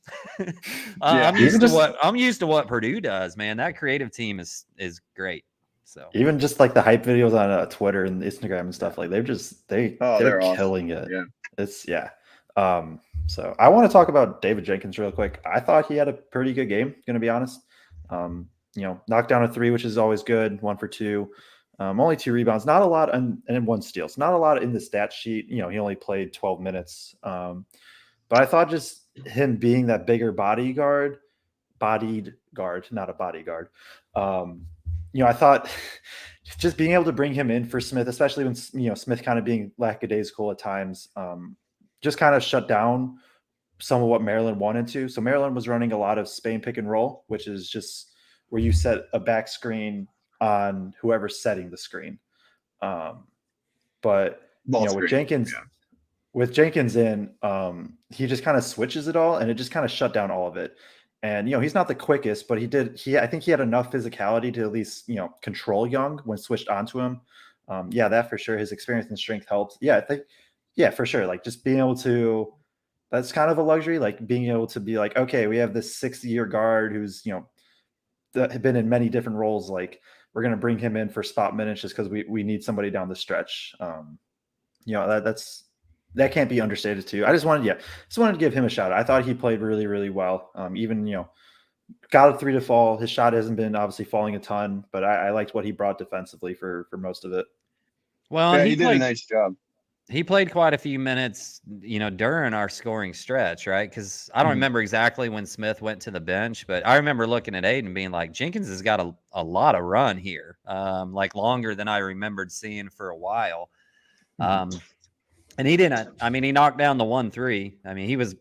I'm used to what Purdue does, man. That creative team is great. So even just like the hype videos on Twitter and Instagram and stuff, like they're killing it. Yeah. It's So I want to talk about David Jenkins real quick. I thought he had a pretty good game, going to be honest. Knocked down a 3, which is always good. 1 for 2, only 2 rebounds, not a lot, and 1 steal. So not a lot in the stat sheet. He only played 12 minutes. But I thought just him being that bigger bodied guard, not a bodyguard. I thought just being able to bring him in for Smith, especially when Smith kind of being lackadaisical at times. Just kind of shut down some of what Maryland wanted to. So Maryland was running a lot of Spain pick and roll, which is just where you set a back screen on whoever's setting the screen. But with Jenkins in, he just kind of switches it all, and it just kind of shut down all of it. And he's not the quickest, but I think he had enough physicality to at least control Young when switched onto him. That for sure. His experience and strength helps. Yeah, for sure. Like just being able to, that's kind of a luxury, like being able to be like, okay, we have this 60-year guard who's, been in many different roles. Like we're going to bring him in for spot minutes just because we need somebody down the stretch. That can't be understated too. I just wanted to give him a shout out. I thought he played really, really well. Even, got a 3 to fall. His shot hasn't been obviously falling a ton, but I liked what he brought defensively for most of it. Well, he did a nice job. He played quite a few minutes, during our scoring stretch, right? Because I don't remember exactly when Smith went to the bench, but I remember looking at Aidan being like, Jenkins has got a lot of run here, like longer than I remembered seeing for a while. And he didn't. I mean, he knocked down the 1-3. I mean, he was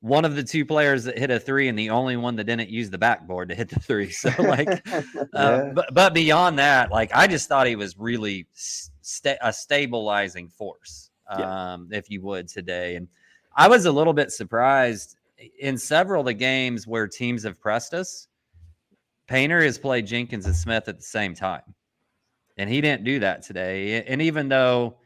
one of the 2 players that hit a 3 and the only one that didn't use the backboard to hit the 3. So, like, but beyond that, like, I just thought he was really a stabilizing force. if you would today. And I was a little bit surprised in several of the games where teams have pressed us. Painter has played Jenkins and Smith at the same time, and he didn't do that today. And even though,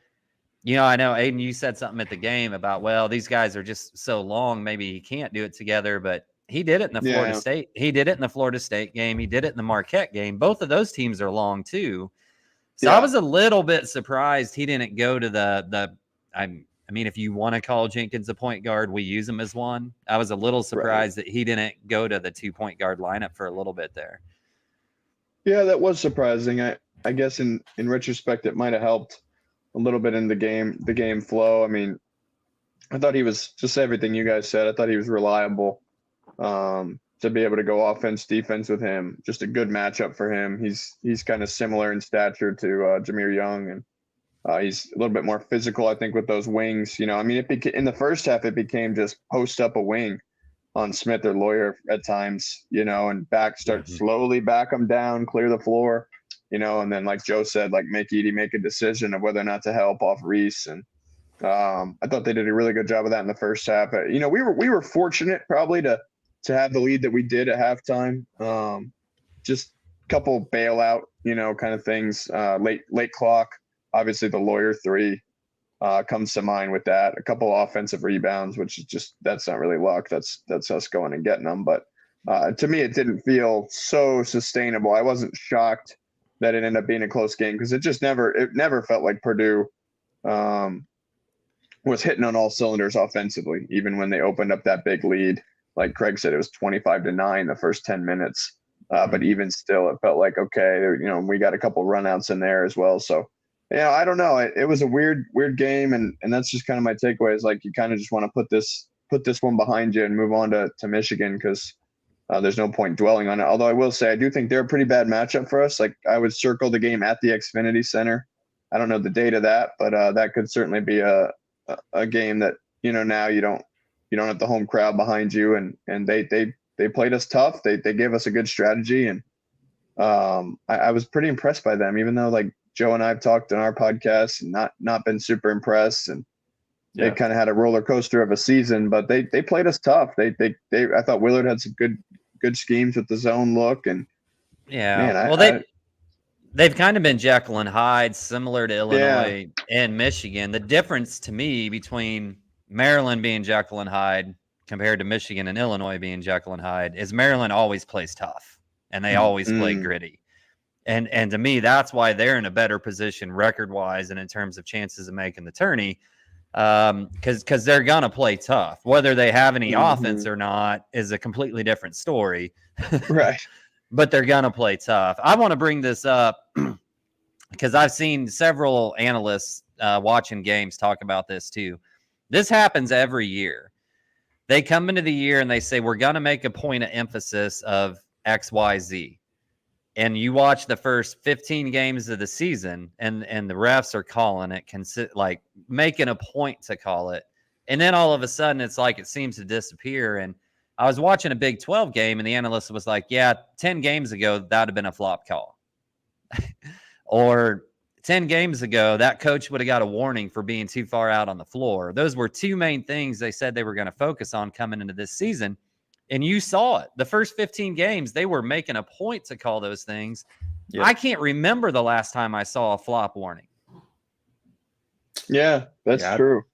I know, Aidan, you said something at the game about, well, these guys are just so long, maybe he can't do it together, but he did it in the Florida State. He did it in the Florida State game. He did it in the Marquette game. Both of those teams are long too. So I was a little bit surprised he didn't go to I mean, if you want to call Jenkins a point guard, we use him as one. I was a little surprised that he didn't go to the 2-point guard lineup for a little bit there. Yeah, that was surprising. I guess in retrospect, it might have helped a little bit in the game flow. I mean, I thought he was, just everything you guys said, I thought he was reliable. To be able to go offense, defense with him, just a good matchup for him. He's kind of similar in stature to Jameer Young, and he's a little bit more physical, I think, with those wings. I mean, in the first half, it became just post up a wing on Smith or Lawyer at times, and slowly back them down, clear the floor, and then like Joe said, like make Edie make a decision of whether or not to help off Reese. And I thought they did a really good job of that in the first half. We were fortunate probably to have the lead that we did at halftime. Just a couple bailout, kind of things, late clock. Obviously the Lawyer 3 comes to mind with that. A couple offensive rebounds, which is that's not really luck. That's us going and getting them. But to me, it didn't feel so sustainable. I wasn't shocked that it ended up being a close game because it never felt like Purdue was hitting on all cylinders offensively, even when they opened up that big lead. Like Kraig said, it was 25-9 the first 10 minutes. But even still, it felt like, okay, we got a couple runouts in there as well. So, I don't know. It was a weird game. And that's just kind of my takeaway is like, you kind of just want to put this one behind you and move on to Michigan because there's no point dwelling on it. Although I will say, I do think they're a pretty bad matchup for us. Like I would circle the game at the Xfinity Center. I don't know the date of that, but that could certainly be a game that, now you don't have the home crowd behind you, and they played us tough. They gave us a good strategy, and I was pretty impressed by them. Even though like Joe and I have talked on our podcast, and not been super impressed, and they kind of had a roller coaster of a season, but they played us tough. I thought Willard had some good schemes with the zone look, and they've kind of been Jekyll and Hyde, similar to Illinois and Michigan. The difference to me between Maryland being Jekyll and Hyde compared to Michigan and Illinois being Jekyll and Hyde is Maryland always plays tough and they always play gritty. And to me, that's why they're in a better position record-wise and in terms of chances of making the tourney, because they're going to play tough. Whether they have any offense or not is a completely different story. Right. But they're going to play tough. I want to bring this up because I've seen several analysts watching games talk about this too. This happens every year. They come into the year and they say, we're going to make a point of emphasis of X, Y, Z. And you watch the first 15 games of the season and the refs are calling it, like making a point to call it. And then all of a sudden it's like it seems to disappear. And I was watching a Big 12 game and the analyst was like, 10 games ago, that would have been a flop call. Or 10 games ago, that coach would have got a warning for being too far out on the floor. Those were two main things they said they were going to focus on coming into this season. And you saw it. The first 15 games, they were making a point to call those things. Yep. I can't remember the last time I saw a flop warning. Yeah, that's true.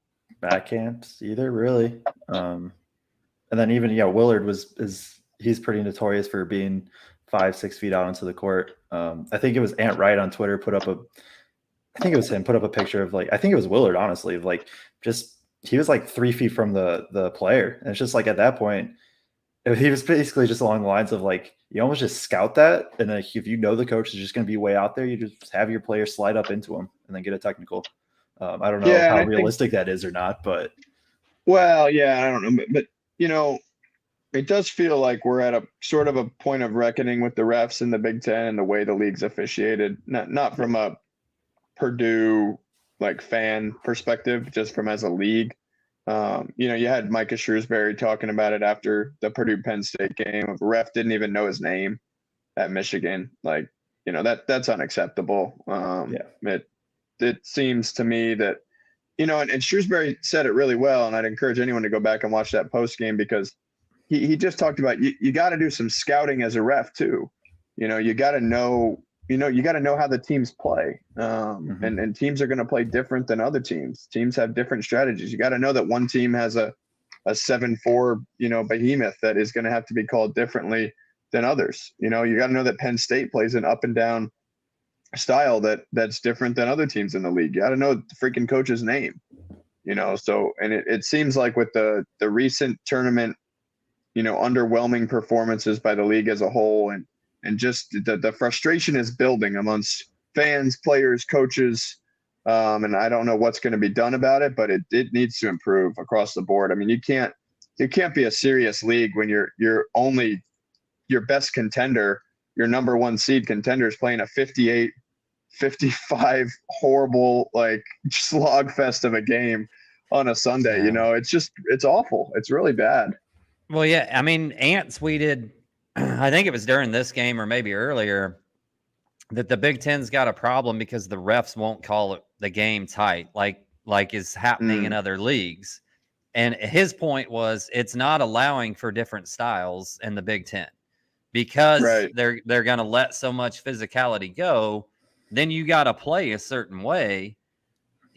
Back camps either, really. And then even, Willard he's pretty notorious for being 5-6 feet out into the court. I think it was Ant Wright on Twitter put up a picture of I think it was Willard, honestly, of he was 3 feet from the player. And it's just like at that point, he was basically just along the lines of you almost just scout that. And then if you know the coach is just going to be way out there, you just have your player slide up into him and then get a technical. I don't know how realistic that is or not, but. Well, I don't know. But it does feel like we're at a sort of a point of reckoning with the refs in the Big Ten and the way the league's officiated, not from a Purdue fan perspective, just from as a league. You had Micah Shrewsbury talking about it after the Purdue Penn State game. A ref didn't even know his name at Michigan. That's unacceptable. It seems to me that and Shrewsbury said it really well, and I'd encourage anyone to go back and watch that post game because he just talked about you got to do some scouting as a ref too. You got to know how the teams play, and teams are going to play different than other teams. Teams have different strategies. You got to know that one team has a 7-4 behemoth that is going to have to be called differently than others. You got to know that Penn State plays an up and down style that's different than other teams in the league. You got to know the freaking coach's name. So and it seems like with the recent tournament, underwhelming performances by the league as a whole, and just the frustration is building amongst fans, players, coaches, and I don't know what's going to be done about it, but it needs to improve across the board. I mean, you can't be a serious league when you're only your best contender, your number one seed contender is playing a 58-55 horrible slog fest of a game on a Sunday. It's awful. It's really bad. Well, yeah, I mean, Ant tweeted, I think it was during this game or maybe earlier, that the Big Ten's got a problem because the refs won't call the game tight, like is happening in other leagues. And his point was it's not allowing for different styles in the Big Ten because they're going to let so much physicality go. Then you got to play a certain way,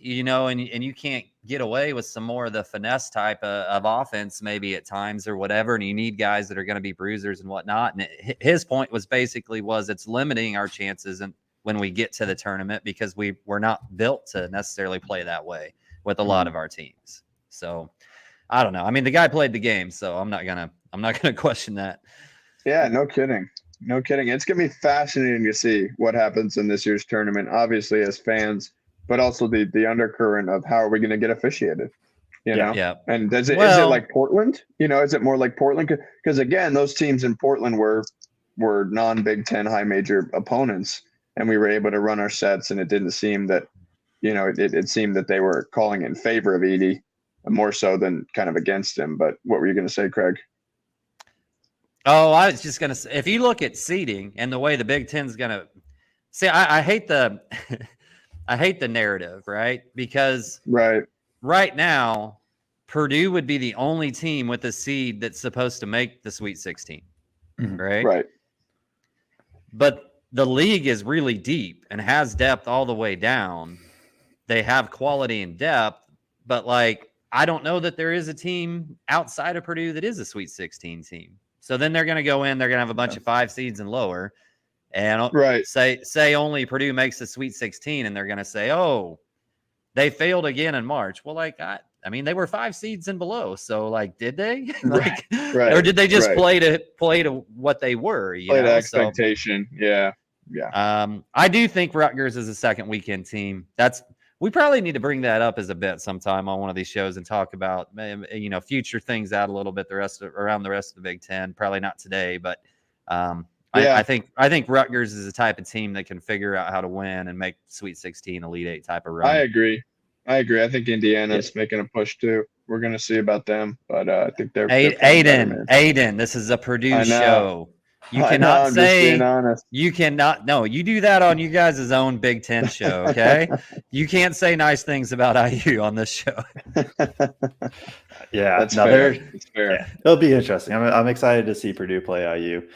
and you can't get away with some more of the finesse type of offense maybe at times or whatever. And you need guys that are going to be bruisers and whatnot. And his point was it's limiting our chances when we get to the tournament because we're not built to necessarily play that way with a lot of our teams. So I don't know. I mean, the guy played the game, so I'm not gonna question that. Yeah, no kidding. No kidding. It's going to be fascinating to see what happens in this year's tournament, obviously as fans, but also the undercurrent of how are we going to get officiated, Yeah. And is it like Portland? Is it more like Portland? Because again, those teams in Portland were non-Big Ten high major opponents, and we were able to run our sets, and it didn't seem that, it seemed that they were calling in favor of Edey more so than kind of against him. But what were you going to say, Kraig? Oh, I was just going to say, if you look at seeding and the way the Big Ten's going to see, I hate the narrative, right? Because right now, Purdue would be the only team with a seed that's supposed to make the Sweet 16, right? Right. But the league is really deep and has depth all the way down. They have quality and depth, but I don't know that there is a team outside of Purdue that is a Sweet 16 team. So then they're going to go in, they're going to have a bunch of 5 seeds and lower and say only Purdue makes the Sweet 16 and they're going to say, oh, they failed again in March. Well, I mean, they were 5 seeds and below. So did they? Or did they just play to what they were? Play to expectation. So, yeah. I do think Rutgers is a second weekend team. We probably need to bring that up as a bit sometime on one of these shows and talk about, future things out a little bit around the rest of the Big Ten. Probably not today, but I think Rutgers is the type of team that can figure out how to win and make Sweet 16, Elite 8 type of run. I agree. I think Indiana's making a push too. We're going to see about them, but I think they're Aidan, this is a Purdue show. You cannot say you cannot. No, you do that on you guys' own Big Ten show. Okay, you can't say nice things about IU on this show. Yeah, that's fair. It's fair. Yeah, it'll be interesting. I'm excited to see Purdue play IU.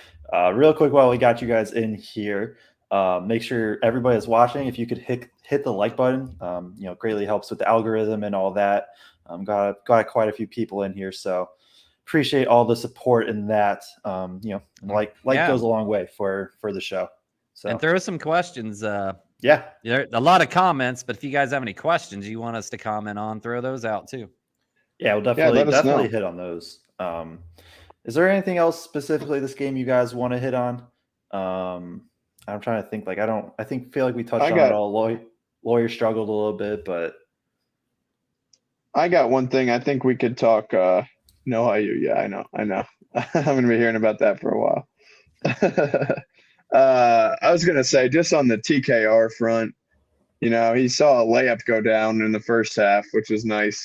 Real quick, while we got you guys in here, make sure everybody is watching. If you could hit the like button, greatly helps with the algorithm and all that. Got quite a few people in here, so. Appreciate all the support in that. Like goes a long way for the show. So and throw some questions. There are a lot of comments, but if you guys have any questions you want us to comment on, throw those out too. Yeah, we'll definitely hit on those. Is there anything else specifically this game you guys want to hit on? I'm trying to think. Feel like we touched on it all. Lawyer struggled a little bit, but I got one thing. I think we could talk. No IU. Yeah, I know. I'm going to be hearing about that for a while. I was going to say, just on the TKR front, he saw a layup go down in the first half, which was nice,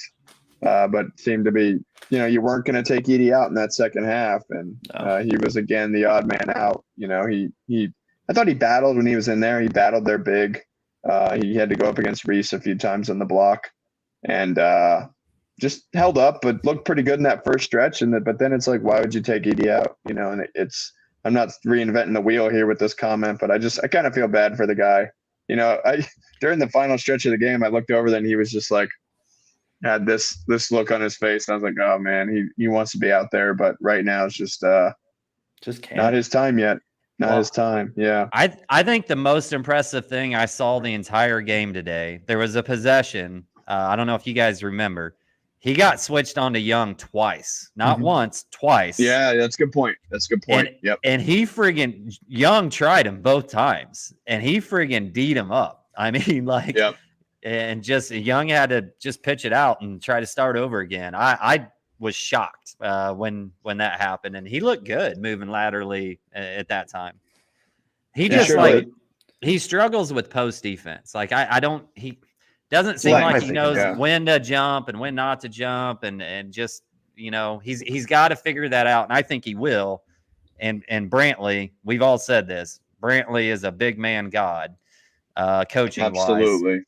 but seemed to be, you weren't going to take Edey out in that second half, and he was, again, the odd man out. I thought he battled when he was in there. He battled there big. He had to go up against Reese a few times on the block. and just held up, but looked pretty good in that first stretch. But then it's like, why would you take ED out? And I'm not reinventing the wheel here with this comment, but I kind of feel bad for the guy. During the final stretch of the game, I looked over there and he was just like, had this look on his face. And I was like, oh man, he wants to be out there, but right now it's just can't. Not his time yet. Not his time. Yeah. I think the most impressive thing I saw the entire game today, there was a possession. I don't know if you guys remember. He got switched on to Young twice, not once, twice. Yeah, that's a good point. Yep. And Young tried him both times, and he friggin' D'd him up. I mean, like, yep. And just Young had to just pitch it out and try to start over again. I was shocked when that happened, and he looked good moving laterally at that time. He he struggles with post defense. Like he doesn't seem like he knows when to jump and when not to jump, and just he's got to figure that out, and I think he will. And Brantley, we've all said this. Brantley is a big man god, coaching wise. Absolutely.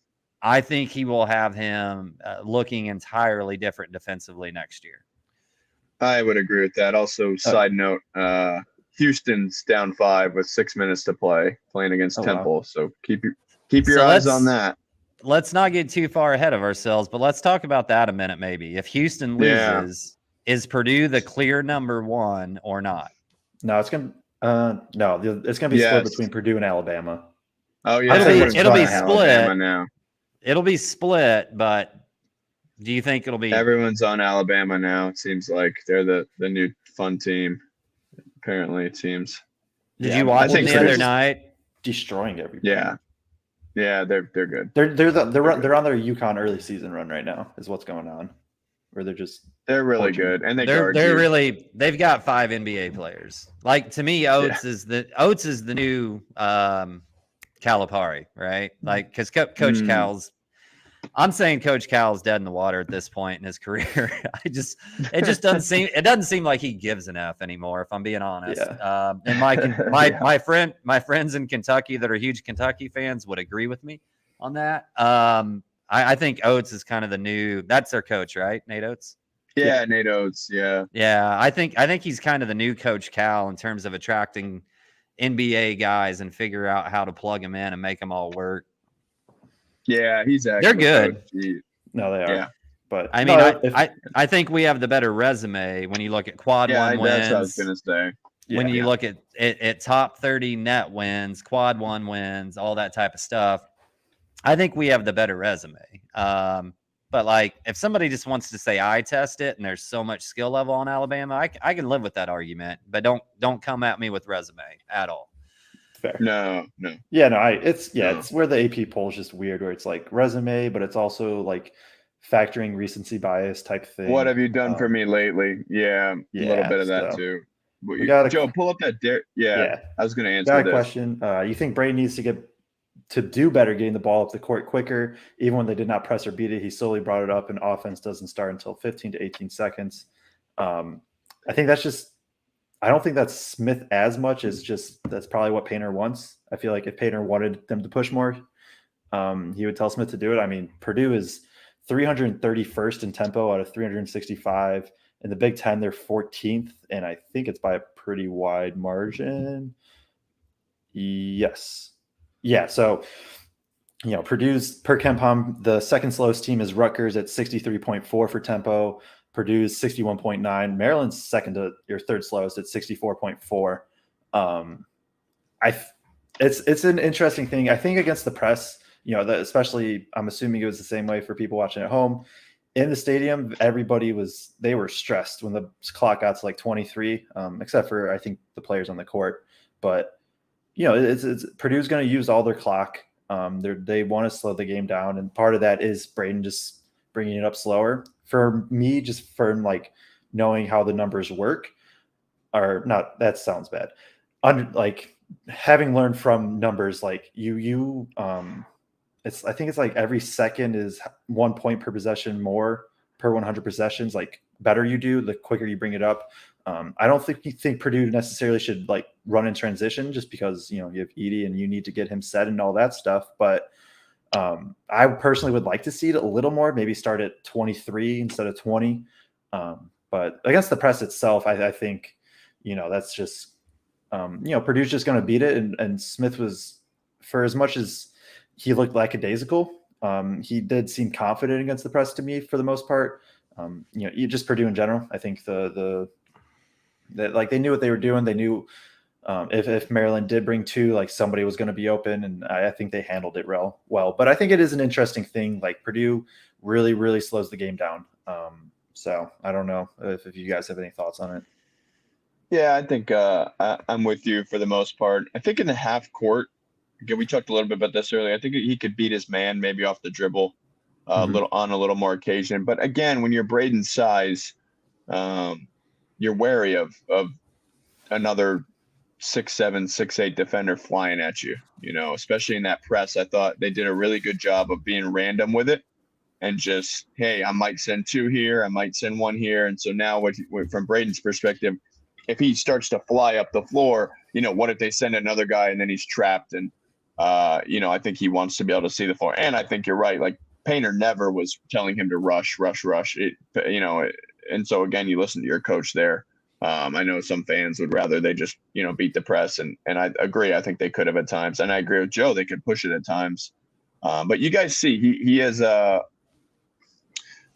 I think he will have him looking entirely different defensively next year. I would agree with that. Also, side note, Houston's down 5 with 6 minutes to play, playing against Temple. Wow. So keep your eyes on that. Let's not get too far ahead of ourselves, but let's talk about that a minute maybe. If Houston loses, is Purdue the clear number 1 or not? No, it's gonna be split between Purdue and Alabama. Oh yeah, it'll be split now. It'll be split, but do you think it'll be? Everyone's on Alabama now. It seems like they're the new fun team. Apparently, it seems. Did you watch them the other night? Destroying everybody. Yeah, they're good. They're on their UConn early season run right now. Is what's going on. Where they're really good, and they've got 5 NBA players. Like, to me, Oates is the new Calipari, right? Like, because Coach Cal's. I'm saying Coach Cal's dead in the water at this point in his career. It just doesn't seem like he gives an F anymore, if I'm being honest. Yeah. And my friends in Kentucky that are huge Kentucky fans would agree with me on that. I think Oates is kind of the new. That's their coach, right? Nate Oates. Yeah, Nate Oates. Yeah. Yeah, I think he's kind of the new Coach Cal in terms of attracting NBA guys and figure out how to plug them in and make them all work. Yeah, they're good. No, they are. Yeah. But I mean, I think we have the better resume when you look at quad 1 wins. That's what I was gonna say. When you look at top 30 net wins, quad 1 wins, all that type of stuff, I think we have the better resume. But like, if somebody just wants to say eye test it, and there's so much skill level on Alabama, I can live with that argument. But don't come at me with resume at all. Fair. No. Yeah, no. It's where the AP poll is just weird, where it's like resume, but it's also like factoring recency bias type thing. What have you done for me lately? Yeah, a little bit of that too. Joe, pull up that. Yeah, I was going to answer that question. You think Brady needs to do better getting the ball up the court quicker, even when they did not press or beat it? He slowly brought it up, and offense doesn't start until 15 to 18 seconds. I think that's just. I don't think that's Smith as much as just that's probably what Painter wants. I feel like if Painter wanted them to push more, he would tell Smith to do it. I mean, Purdue is 331st in tempo out of 365. In the Big Ten, they're 14th, and I think it's by a pretty wide margin. Yes. Yeah, so, Purdue's per KenPom, the second slowest team is Rutgers at 63.4 for tempo. Purdue's 61.9. Maryland's second to your third slowest at 64.4. It's an interesting thing. I think against the press, especially I'm assuming it was the same way for people watching at home. In the stadium, they were stressed when the clock got to like 23, except for I think the players on the court. But it's Purdue's going to use all their clock. They want to slow the game down, and part of that is Braden just bringing it up slower. For me, just from like knowing how the numbers work, or not, that sounds bad. Like having learned from numbers, like I think it's like every second is 1 point per possession more per 100 possessions. Like better you do, the quicker you bring it up. I don't think Purdue necessarily should like run in transition just because you have Edie and you need to get him set and all that stuff. But I personally would like to see it a little more, maybe start at 23 instead of 20. But against the press itself, I think, that's just, Purdue's just going to beat it. And Smith was, for as much as he looked lackadaisical, he did seem confident against the press to me for the most part. Just Purdue in general. I think that they knew what they were doing. They knew if Maryland did bring two, like somebody was going to be open, and I think they handled it well. But I think it is an interesting thing. Like Purdue really, really slows the game down. So I don't know if you guys have any thoughts on it. Yeah, I think I'm with you for the most part. I think in the half court, again, we talked a little bit about this earlier. I think he could beat his man maybe off the dribble a little more occasion. But again, when you're Braden's size, you're wary of another 6'7", 6'8" defender flying at you, especially in that press. I thought they did a really good job of being random with it and just, hey, I might send two here, I might send one here. And so now from Braden's perspective, if he starts to fly up the floor, what if they send another guy and then he's trapped? And, I think he wants to be able to see the floor. And I think you're right. Like Painter never was telling him to rush. And so again, you listen to your coach there. I know some fans would rather they just, beat the press. And I agree. I think they could have at times. And I agree with Joe. They could push it at times. But you guys see, he is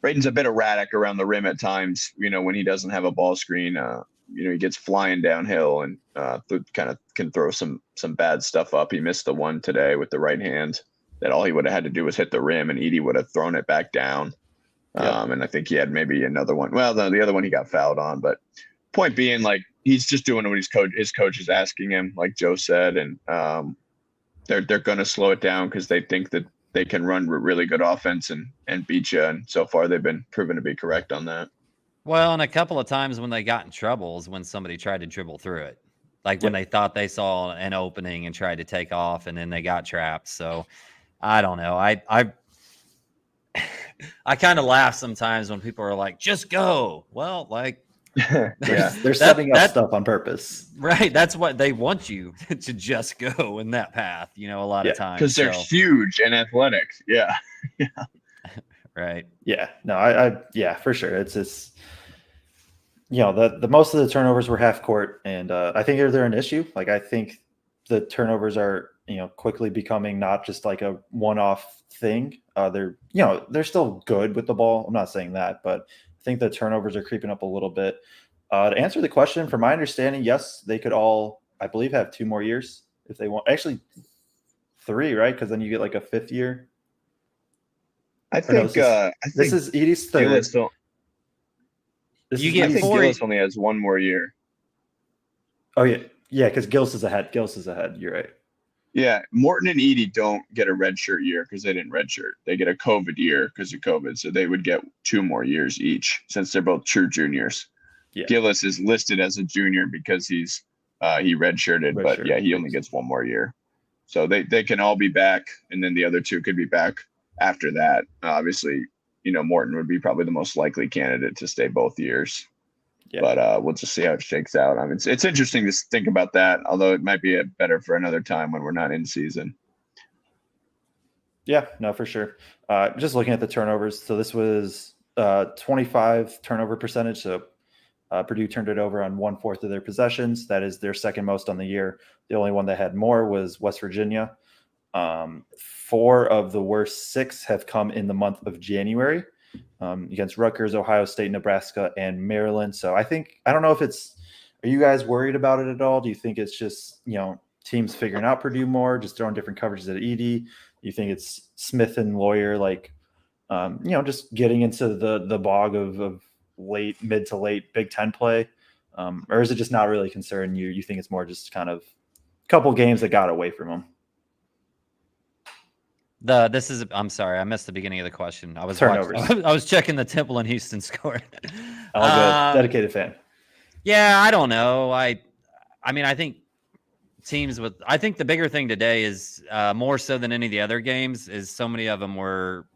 Braden's a bit erratic around the rim at times, when he doesn't have a ball screen. He gets flying downhill and kind of can throw some bad stuff up. He missed the one today with the right hand that all he would have had to do was hit the rim and Edie would have thrown it back down. And I think he had maybe another one. Well, the other one he got fouled on, but point being, like, he's just doing what his coach is asking him, like Joe said. And they're going to slow it down because they think that they can run really good offense and beat you. And so far they've been proven to be correct on that. Well, and a couple of times when they got in trouble is when somebody tried to dribble through it. Like when they thought they saw an opening and tried to take off and then they got trapped. So I don't know. I kind of laugh sometimes when people are like, just go. Well, like, they're setting up stuff on purpose. Right. That's what they want you to just go in that path, a lot of times. Because they're huge and athletic. Yeah. Right. Yeah. No, yeah, for sure. It's just, the most of the turnovers were half court, and I think they're an issue. Like, I think the turnovers are, quickly becoming not just like a one-off thing. They're still good with the ball. I'm not saying that, but I think the turnovers are creeping up a little bit. To answer the question, from my understanding, yes, they could all, I believe, have 2 more years if they want. Actually, 3, right? Because then you get like a 5th year. I think this is Edie's third. You get 4. Gillis only has 1 more year. Oh yeah, because Gillis is ahead. You're right. Yeah, Morton and Edie don't get a redshirt year because they didn't redshirt. They get a COVID year because of COVID, so they would get 2 more years each since they're both true juniors. Yeah. Gillis is listed as a junior because he redshirted, but yeah, he only gets 1 more year. So they can all be back, and then the other 2 could be back after that. Obviously, Morton would be probably the most likely candidate to stay both years. Yeah. But we'll just see how it shakes out. I mean, it's interesting to think about that, although it might be better for another time when we're not in season. Yeah, no, for sure. Just looking at the turnovers. So this was 25 turnover percentage. So Purdue turned it over on 1/4 of their possessions. That is their second most on the year. The only one that had more was West Virginia. 4 of the worst 6 have come in the month of January. Against Rutgers, Ohio State, Nebraska, and Maryland. So I don't know if are you guys worried about it at all? Do you think it's just, teams figuring out Purdue more, just throwing different coverages at Edie? Do you think it's Smith and Lawyer, like, just getting into the bog of mid to late Big Ten play? Or is it just not really concerning you? You think it's more just kind of a couple games that got away from them? I'm sorry, I missed the beginning of the question. I was checking the Temple and Houston score. All good. Dedicated fan. Yeah, I don't know. I mean, I think I think the bigger thing today is more so than any of the other games is so many of them were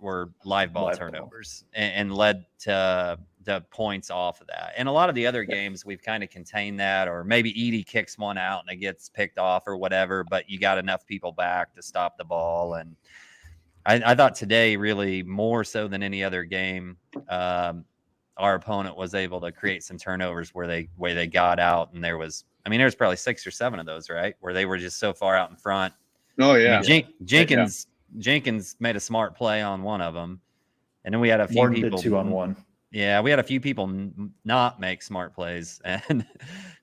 live ball turnovers and led to the points off of that. And a lot of the other games we've kind of contained that, or maybe Edie kicks one out and it gets picked off or whatever, but you got enough people back to stop the ball. And I thought today really more so than any other game, our opponent was able to create some turnovers where they got out, and there was probably 6 or 7 of those, right, where they were just so far out in front. Oh yeah. Jenkins made a smart play on one of them, and then we had a few Morton people did 2-on-1. Yeah, we had a few people not make smart plays and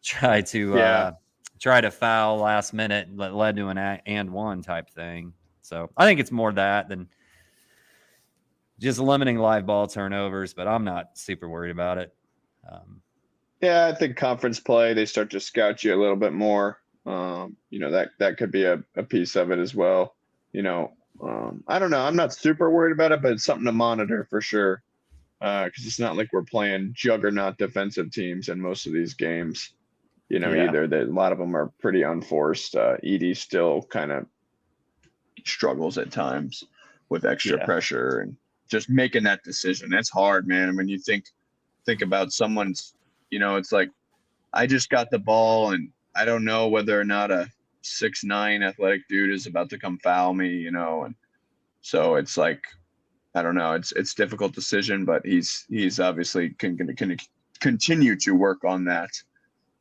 try to foul last minute that led to an and one type thing. So I think it's more that than just limiting live ball turnovers, but I'm not super worried about it. Yeah, I think conference play, they start to scout you a little bit more. That could be a piece of it as well. I don't know. I'm not super worried about it, but it's something to monitor for sure. Because it's not like we're playing juggernaut defensive teams in most of these games, either. A lot of them are pretty unforced. Edie still kind of struggles at times with extra pressure and just making that decision. That's hard, man. And when you think about someone's, it's like, I just got the ball and I don't know whether or not a 6'9" athletic dude is about to come foul me, and so it's like, I don't know. It's a difficult decision, but he's obviously can continue to work on that.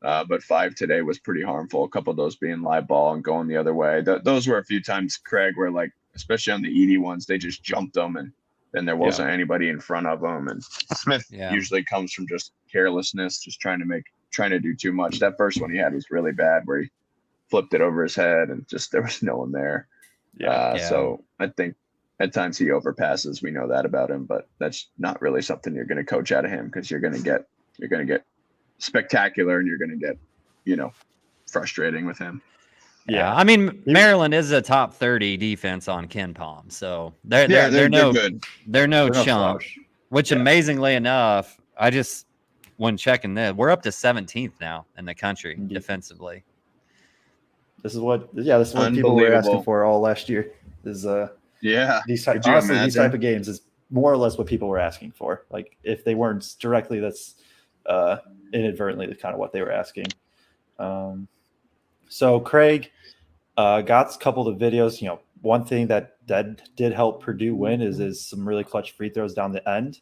But 5 today was pretty harmful. A couple of those being live ball and going the other way. Those were a few times, Kraig, where like, especially on the Edie ones, they just jumped them and then there wasn't anybody in front of them. And Smith usually comes from just carelessness, just trying to do too much. That first one he had was really bad, where he flipped it over his head and just there was no one there. So I think at times he overpasses. We know that about him, but that's not really something you're going to coach out of him, because you're going to get spectacular and you're going to get, frustrating with him. Yeah. Maryland is a top 30 defense on Ken Palm. So they're no good. They're no chump, which amazingly enough, when checking this, we're up to 17th now in the country defensively. This is what people were asking for all last year. These type of games is more or less what people were asking for. Like, if they weren't directly, that's inadvertently kind of what they were asking. So Kraig got a couple of the videos. One thing that did help Purdue win is some really clutch free throws down the end.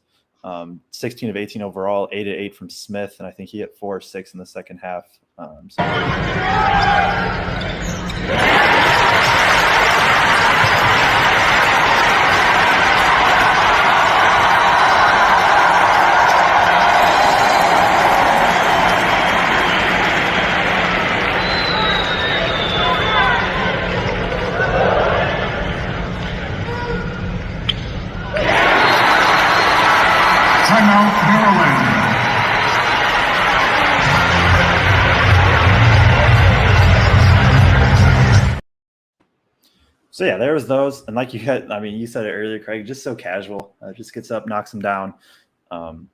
16 of 18 overall, 8 of 8 from Smith, and I think he hit 4 or 6 in the second half. Timeout, Maryland. So there was those, and like you said it earlier, Kraig, just so casual. Just gets up, knocks him down, and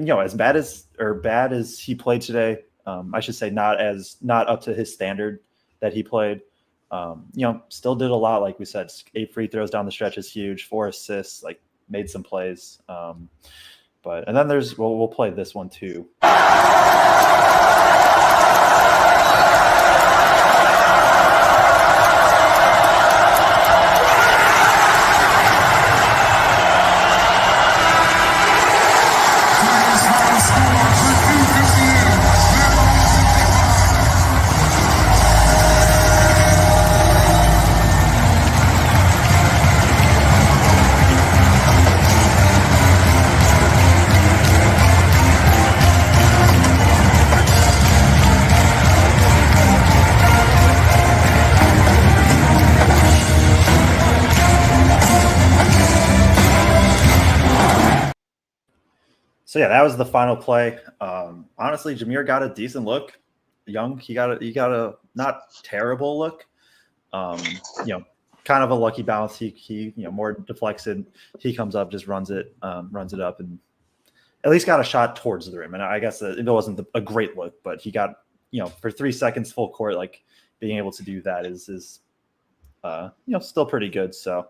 as bad as he played today, I should say not up to his standard that he played. Still did a lot. Like we said, 8 free throws down the stretch is huge. 4 assists, like made some plays. And then we'll play this one too. So that was the final play. Honestly, Jameer got a decent look. Young, he got a not terrible look. Kind of a lucky bounce. He more deflects it. He comes up, just runs it up, and at least got a shot towards the rim. And I guess it wasn't a great look, but he got for 3 seconds full court. Like, being able to do that is still pretty good. So,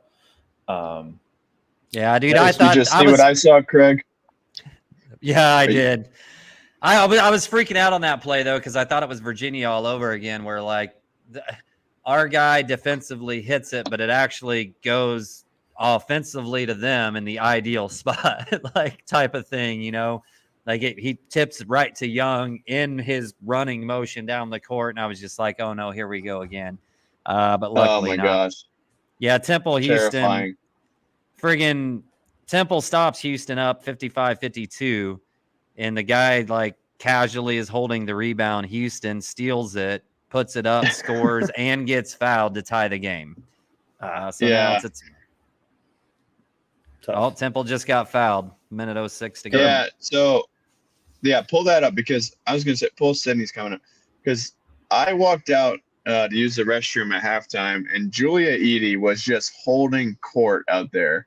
yeah, dude, I thought you just see what I saw, Kraig. Yeah, I did. I was freaking out on that play, though, because I thought it was Virginia all over again, where our guy defensively hits it, but it actually goes offensively to them in the ideal spot, like type of thing, Like he tips right to Young in his running motion down the court, and I was just like, oh no, here we go again. But Oh luckily my not. gosh. Yeah, Temple, Houston, Terrifying. friggin' Temple stops Houston up 55-52, and the guy like casually is holding the rebound. Houston steals it, puts it up, scores, and gets fouled to tie the game. So now Yeah. Temple just got fouled. Minute 06 to go. Yeah. So, yeah, pull that up because I was going to say, pull Sydney's coming up because I walked out to use the restroom at halftime, and Julia Edie was just holding court out there.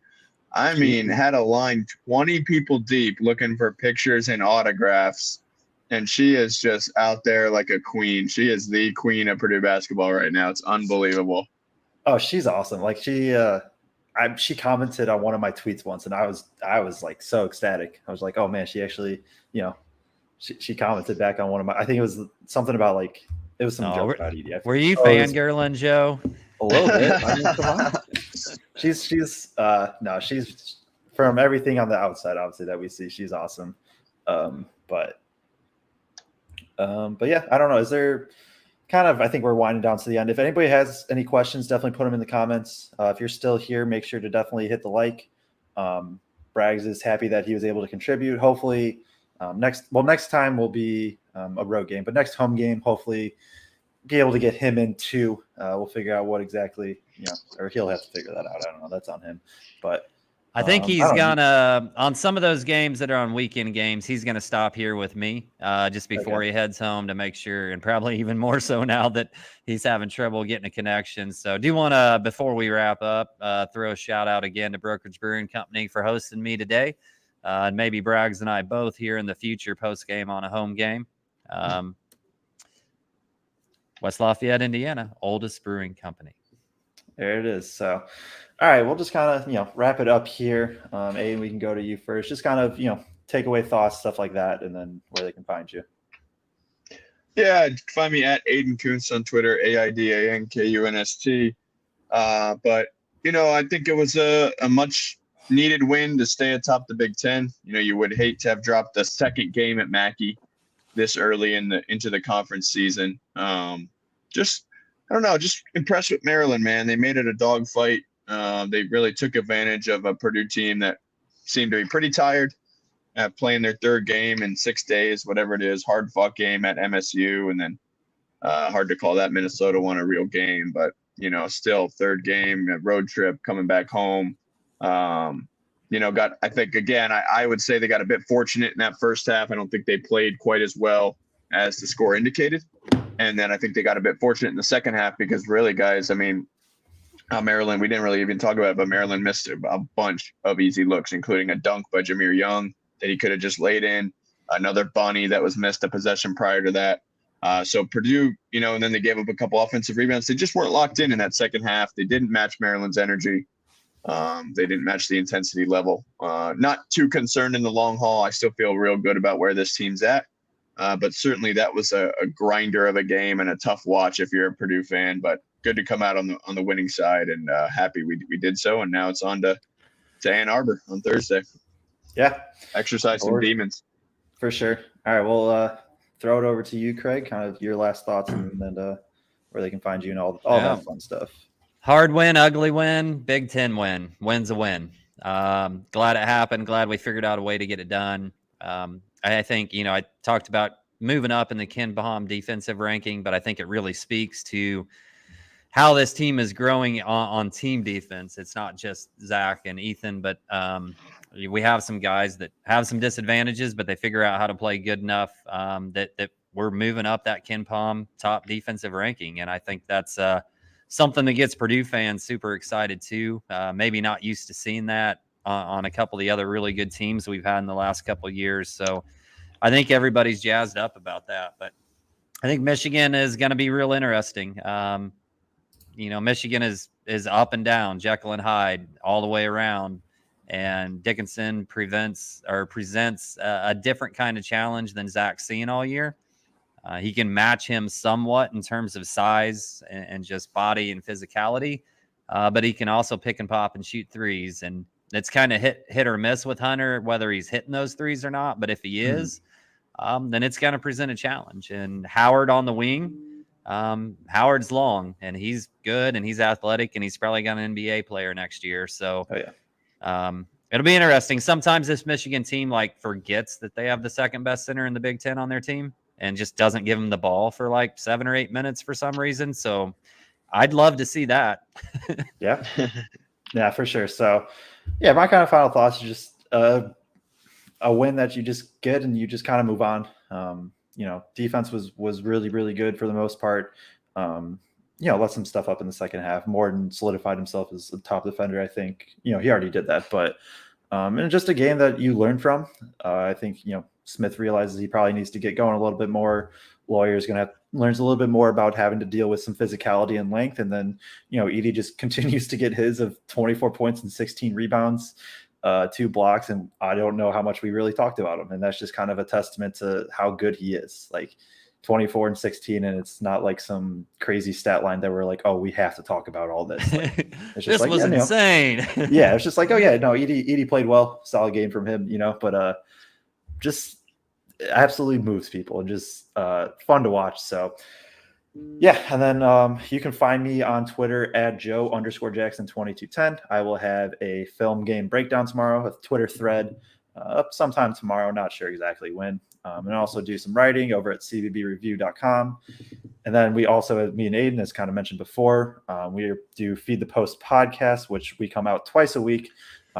I mean, had a line 20 people deep looking for pictures and autographs, and she is just out there like a queen. She is the queen of Purdue basketball right now. It's unbelievable. Oh, she's awesome. Like she commented on one of my tweets once, and I was like so ecstatic. I was like, oh man, she actually, she commented back on one of my. I think it was something about like it was some joke about Edie. Were you fangirling, Joe? A little bit. I mean, come on. She's from everything on the outside, obviously that we see, she's awesome. But yeah, I don't know. Is there I think we're winding down to the end. If anybody has any questions, definitely put them in the comments. If you're still here, make sure to definitely hit the like. Braggs is happy that he was able to contribute. Hopefully next time will be a road game, but next home game, hopefully be able to get him in too. We'll figure out what exactly, or he'll have to figure that out. I don't know. That's on him. But I think he's gonna on some of those games that are on weekend games. He's gonna stop here with me just before he heads home to make sure, and probably even more so now that he's having trouble getting a connection. So, do want to before we wrap up, throw a shout out again to Brokerage Brewing Company for hosting me today, and maybe Braggs and I both here in the future post game on a home game. West Lafayette, Indiana, oldest brewing company. There it is. So, all right, we'll just kind of, wrap it up here. Aidan, we can go to you first. Just kind of, take away thoughts, stuff like that, and then where they can find you. Yeah, find me at Aidan Kunst on Twitter, AIDANKUNST. But, I think it was a much needed win to stay atop the Big Ten. You would hate to have dropped the second game at Mackey this early into the conference season. I don't know, just impressed with Maryland, man. They made it a dogfight. They really took advantage of a Purdue team that seemed to be pretty tired at playing their third game in 6 days, whatever it is, hard-fought game at MSU, and then hard to call that Minnesota one a real game, but, still third game, a road trip, coming back home. I think, again, I would say they got a bit fortunate in that first half. I don't think they played quite as well as the score indicated. And then I think they got a bit fortunate in the second half because really, guys, I mean, Maryland, we didn't really even talk about it, but Maryland missed a bunch of easy looks, including a dunk by Jameer Young that he could have just laid in, another bunny that was missed a possession prior to that. So Purdue, and then they gave up a couple offensive rebounds. They just weren't locked in that second half. They didn't match Maryland's energy. They didn't match the intensity level. Not too concerned in the long haul. I still feel real good about where this team's at. But certainly that was a grinder of a game and a tough watch if you're a Purdue fan. But good to come out on the winning side, and happy we did so. And now it's on to Ann Arbor on Thursday. Yeah, exercise some demons for sure. All right, we'll throw it over to you, Kraig. Kind of your last thoughts, and then where they can find you and all that fun stuff. Hard win, ugly win, Big Ten win. Win's a win. Glad it happened. Glad we figured out a way to get it done. I think, I talked about moving up in the KenPom defensive ranking, but I think it really speaks to how this team is growing on team defense. It's not just Zach and Ethan, but we have some guys that have some disadvantages, but they figure out how to play good enough that we're moving up that KenPom top defensive ranking. And I think that's something that gets Purdue fans super excited too. Maybe not used to seeing that on a couple of the other really good teams we've had in the last couple of years. So I think everybody's jazzed up about that. But I think Michigan is going to be real interesting. Michigan is up and down, Jekyll and Hyde all the way around. And Dickinson presents a different kind of challenge than Zach's seen all year. He can match him somewhat in terms of size and just body and physicality. but he can also pick and pop and shoot threes. And it's kind of hit or miss with Hunter, whether he's hitting those threes or not. But if he is, then it's going to present a challenge. And Howard on the wing, Howard's long and he's good and he's athletic and he's probably got an NBA player next year. So it'll be interesting. Sometimes this Michigan team like forgets that they have the second best center in the Big Ten on their team and just doesn't give him the ball for like 7 or 8 minutes for some reason. So I'd love to see that. Yeah, for sure. So yeah, my kind of final thoughts are just a win that you just get and you just kind of move on. Defense was really, really good for the most part. Let some stuff up in the second half. Morton solidified himself as a top defender. I think, he already did that, but and just a game that you learn from. I think, Smith realizes he probably needs to get going a little bit more. Lawyer's going to learns a little bit more about having to deal with some physicality and length. And then, Edie just continues to get his of 24 points and 16 rebounds, 2 blocks. And I don't know how much we really talked about him. And that's just kind of a testament to how good he is. Like 24 and 16. And it's not like some crazy stat line that we're like, oh, we have to talk about all this. Like, it's just this was insane. Yeah. It's just like, oh yeah, no, Edie played well, solid game from him, but just absolutely moves people and just fun to watch. So yeah, and then you can find me on Twitter at Joe_Jackson2210. I will have a film game breakdown tomorrow, a Twitter thread up sometime tomorrow, not sure exactly when. And also do some writing over at cbbreview.com. And then we also, me and Aidan, as kind of mentioned before, we do Feed the Post podcast, which we come out twice a week.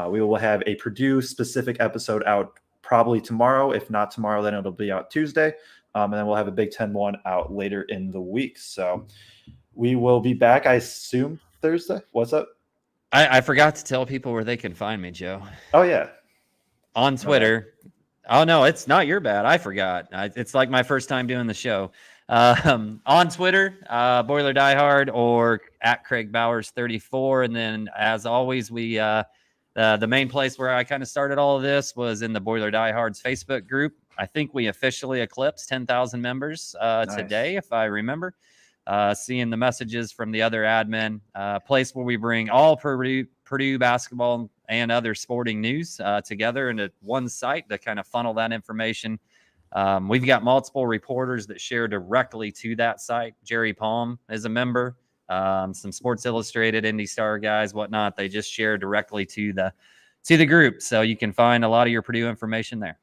We will have a Purdue specific episode out probably tomorrow. If not tomorrow, then it'll be out Tuesday. And then we'll have a Big Ten one out later in the week. So we will be back, I assume, Thursday. What's up? I forgot to tell people where they can find me, Joe. Oh, yeah. On Twitter. Oh, no, it's not your bad. I forgot. It's like my first time doing the show. On Twitter, Boiler Diehard or at Kraig Bowers 34. And then, as always, we the main place where I kind of started all of this was in the Boiler Diehards Facebook group. I think we officially eclipsed 10,000 members today, if I remember. Seeing the messages from the other admin, place where we bring all Purdue basketball and other sporting news together into one site to kind of funnel that information. We've got multiple reporters that share directly to that site. Jerry Palm is a member. Some Sports Illustrated, Indy Star guys, whatnot. They just share directly to the group, so you can find a lot of your Purdue information there.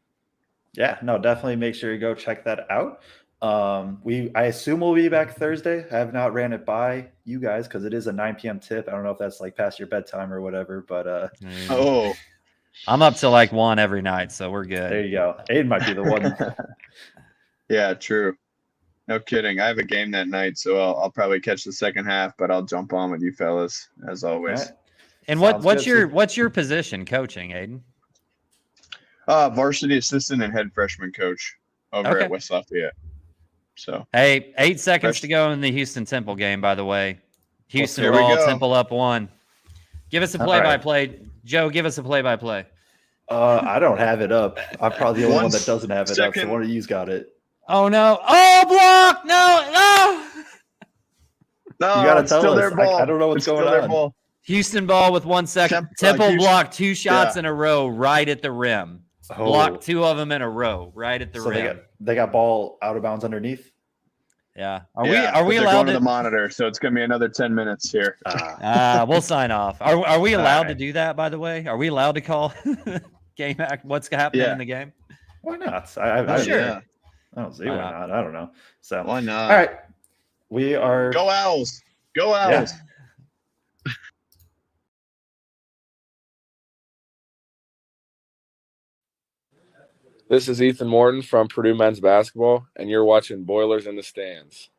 Yeah, no, definitely make sure you go check that out. I assume we'll be back Thursday. I have not ran it by you guys because it is a 9 p.m. tip. I don't know if that's like past your bedtime or whatever, but I'm up till like 1 every night, so we're good. There you go. Aidan might be the one. Yeah, true. No kidding. I have a game that night, so I'll probably catch the second half, but I'll jump on with you fellas as always. Right. And what's your position coaching, Aidan? Varsity assistant and head freshman coach over at West Lafayette. So hey, 8 seconds to go in the Houston Temple game, by the way. Houston ball, Temple up 1. Give us a play-by-play. Right. Joe, give us a play-by-play. I don't have it up. I'm probably the only one that doesn't have it up, so one of you's got it. Oh, no. Oh, block! No! No, you got to tell us. I don't know what's going on. Houston ball with 1 second. Temple blocked 2 shots in a row right at the rim. Blocked 2 of them in a row right at the rim. They got ball out of bounds underneath. Yeah. Are we allowed going to the monitor? So it's going to be another 10 minutes here. We'll sign off. Are we allowed to do that? By the way, are we allowed to call game act? What's happening in the game? Why not? Sure. I don't see why not. I don't know. So why not? All right. We are go Owls. Go Owls. Yeah. This is Ethan Morton from Purdue men's basketball, and you're watching Boilers in the Stands.